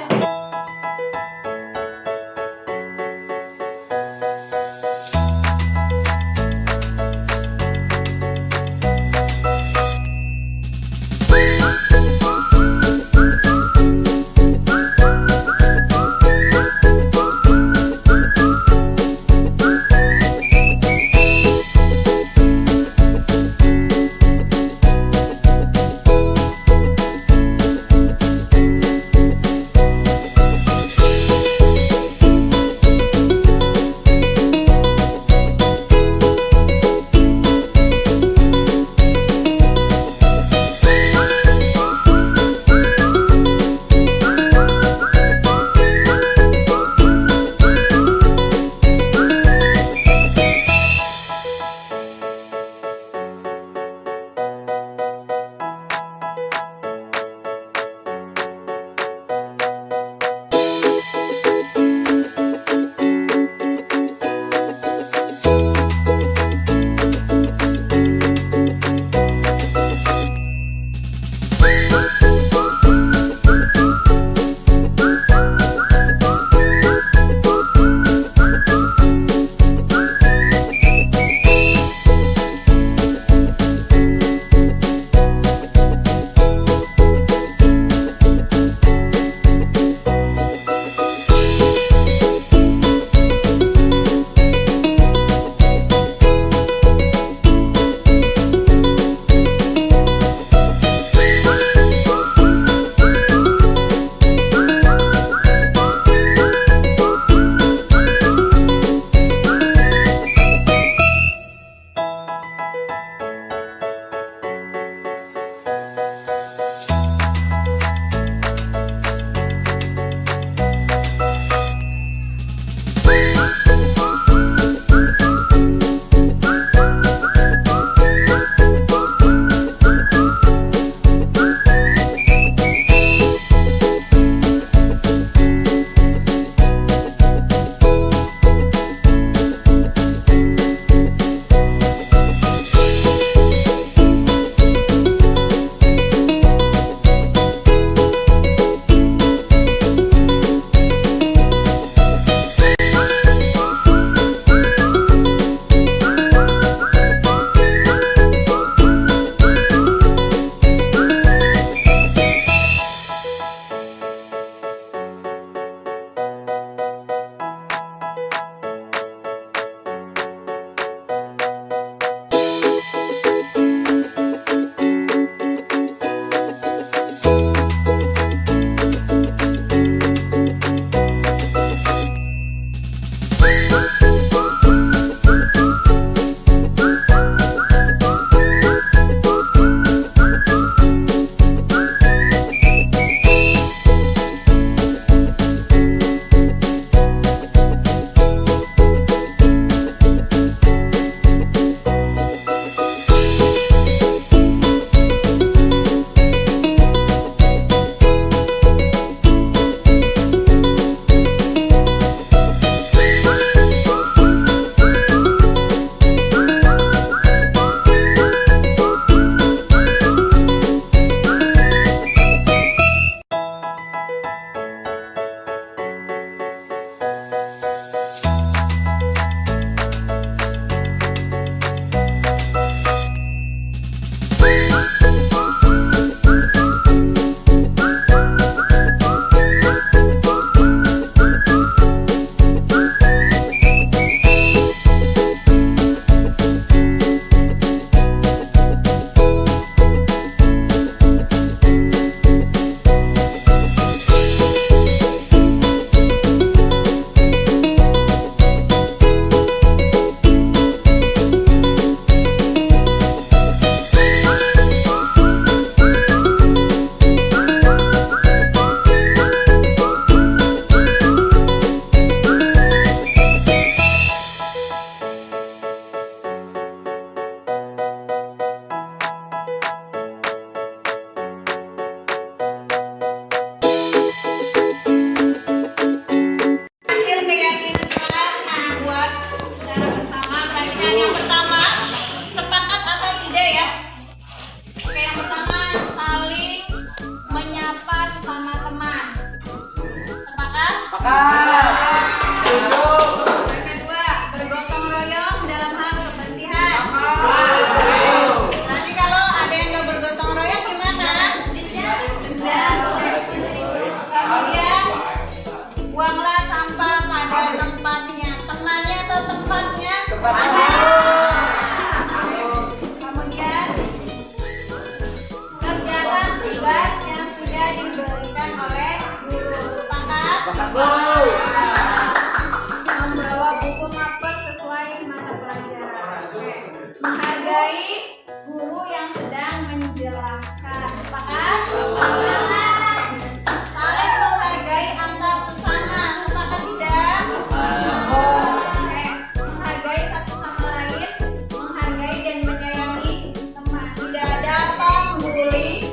Yang kedua, bergotong royong dalam hal kebersihan. Nanti kalau ada yang nggak bergotong royong gimana? Kemudian buanglah sampah pada tempatnya. Temannya atau tempatnya? Kemudian kerjakan tugas yang sudah diberikan oleh guru. Sepakat? Membawa buku mapel sesuai mata pelajaran. Menghargai guru yang sedang menjelaskan. Sepakat? Saling menghargai antar sesama. Sepakat tidak? Oke. Menghargai satu sama lain, menghargai dan menyayangi teman. Tidak ada apa membuli.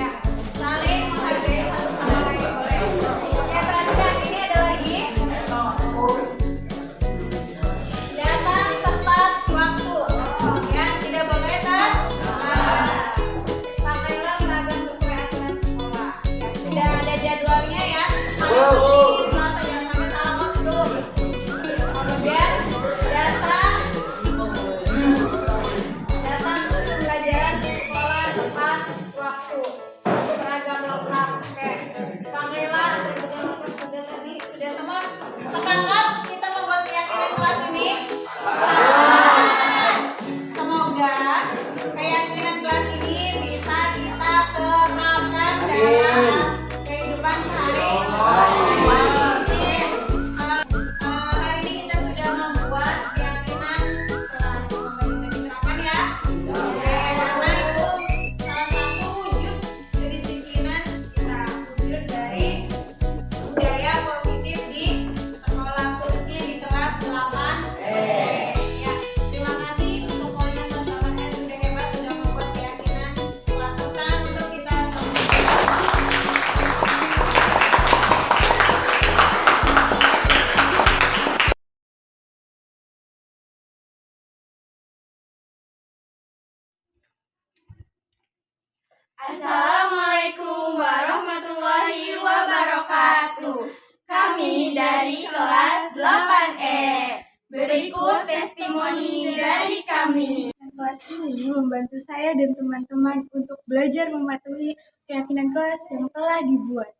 Ya. Saling menghargai satu sama lain. Oke, perhatikan ini ada lagi. Datang tepat waktu. Ya, tidak boleh telat. Pakailah seragam sesuai aturan sekolah. Ya, sudah ada jadwalnya ya. Hari Selasa jangan sampai salah kostum. Kemudian datang pembelajaran di sekolah tepat waktu. Seragam lengkap. Oke. Pakailah seragam lengkap. Sudah tadi sudah semua sepakat kita membuat keyakinan kelas ini. Semoga keyakinan kelas ini bisa kita terapkan dalam kehidupan sehari-hari. Hari ini kita sudah membuat keyakinan kelas. Semoga bisa diterapkan ya. Karena itu salah satu wujud kedisiplinan kita, wujud dari budaya positif di sekolah, khususnya di kelas 8. Ya, terima kasih untuk poin teman-teman yang sudah hebat sudah membuat keyakinan kelas. Tepuk tangan untuk kita semua. Assalamualaikum warahmatullahi wabarakatuh. Kami dari kelas 8E. Berikut testimoni dari kami. Kelas ini membantu saya dan teman-teman untuk belajar mematuhi keyakinan kelas yang telah dibuat.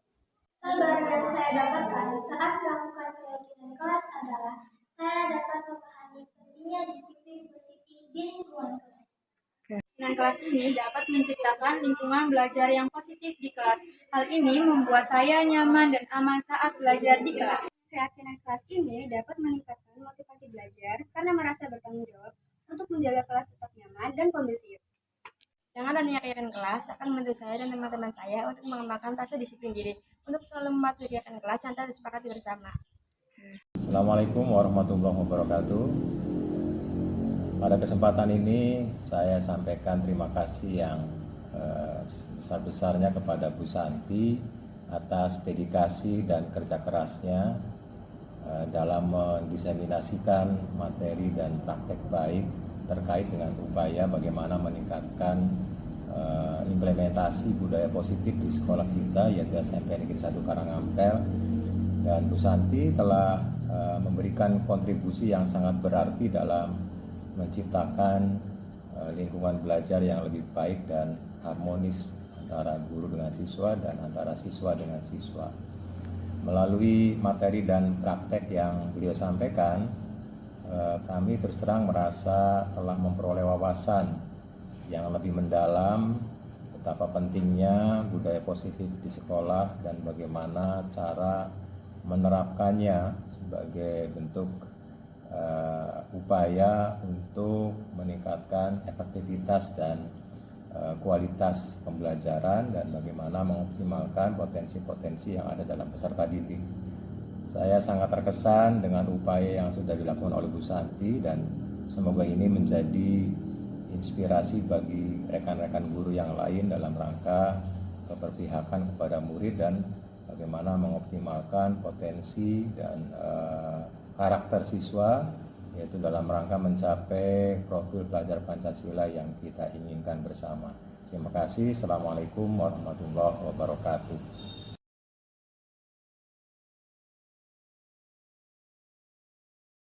Hal baru yang saya dapatkan saat melakukan keyakinan kelas adalah saya dapat memahami pentingnya disiplin positif di lingkungan kelas. Keyakinan kelas ini dapat menciptakan lingkungan belajar yang positif di kelas. Hal ini membuat saya nyaman dan aman saat belajar di kelas. Keyakinan kelas ini dapat meningkatkan motivasi belajar karena merasa bertanggung jawab untuk menjaga kelas tetap nyaman dan kondusif. Dengan adanya keyakinan kelas akan membantu saya dan teman-teman saya untuk mengembangkan rasa disiplin diri untuk selalu mematuhi keyakinan kelas yang telah disepakati bersama. Assalamualaikum warahmatullahi wabarakatuh. Pada kesempatan ini saya sampaikan terima kasih yang sebesar-besarnya kepada Bu Santi atas dedikasi dan kerja kerasnya dalam mendiseminasikan materi dan praktek baik terkait dengan upaya bagaimana meningkatkan implementasi budaya positif di sekolah kita, yaitu SMP Negeri 1 Karangampel. Dan Bu Santi telah memberikan kontribusi yang sangat berarti dalam menciptakan lingkungan belajar yang lebih baik dan harmonis antara guru dengan siswa dan antara siswa dengan siswa. Melalui materi dan praktek yang beliau sampaikan, kami terus terang merasa telah memperoleh wawasan yang lebih mendalam betapa pentingnya budaya positif di sekolah dan bagaimana cara menerapkannya sebagai bentuk upaya untuk meningkatkan efektivitas dan kualitas pembelajaran dan bagaimana mengoptimalkan potensi-potensi yang ada dalam peserta didik. Saya sangat terkesan dengan upaya yang sudah dilakukan oleh Bu Santi dan semoga ini menjadi inspirasi bagi rekan-rekan guru yang lain dalam rangka keberpihakan kepada murid dan bagaimana mengoptimalkan potensi dan karakter siswa, yaitu dalam rangka mencapai profil pelajar Pancasila yang kita inginkan bersama. Terima kasih. Assalamualaikum warahmatullahi wabarakatuh.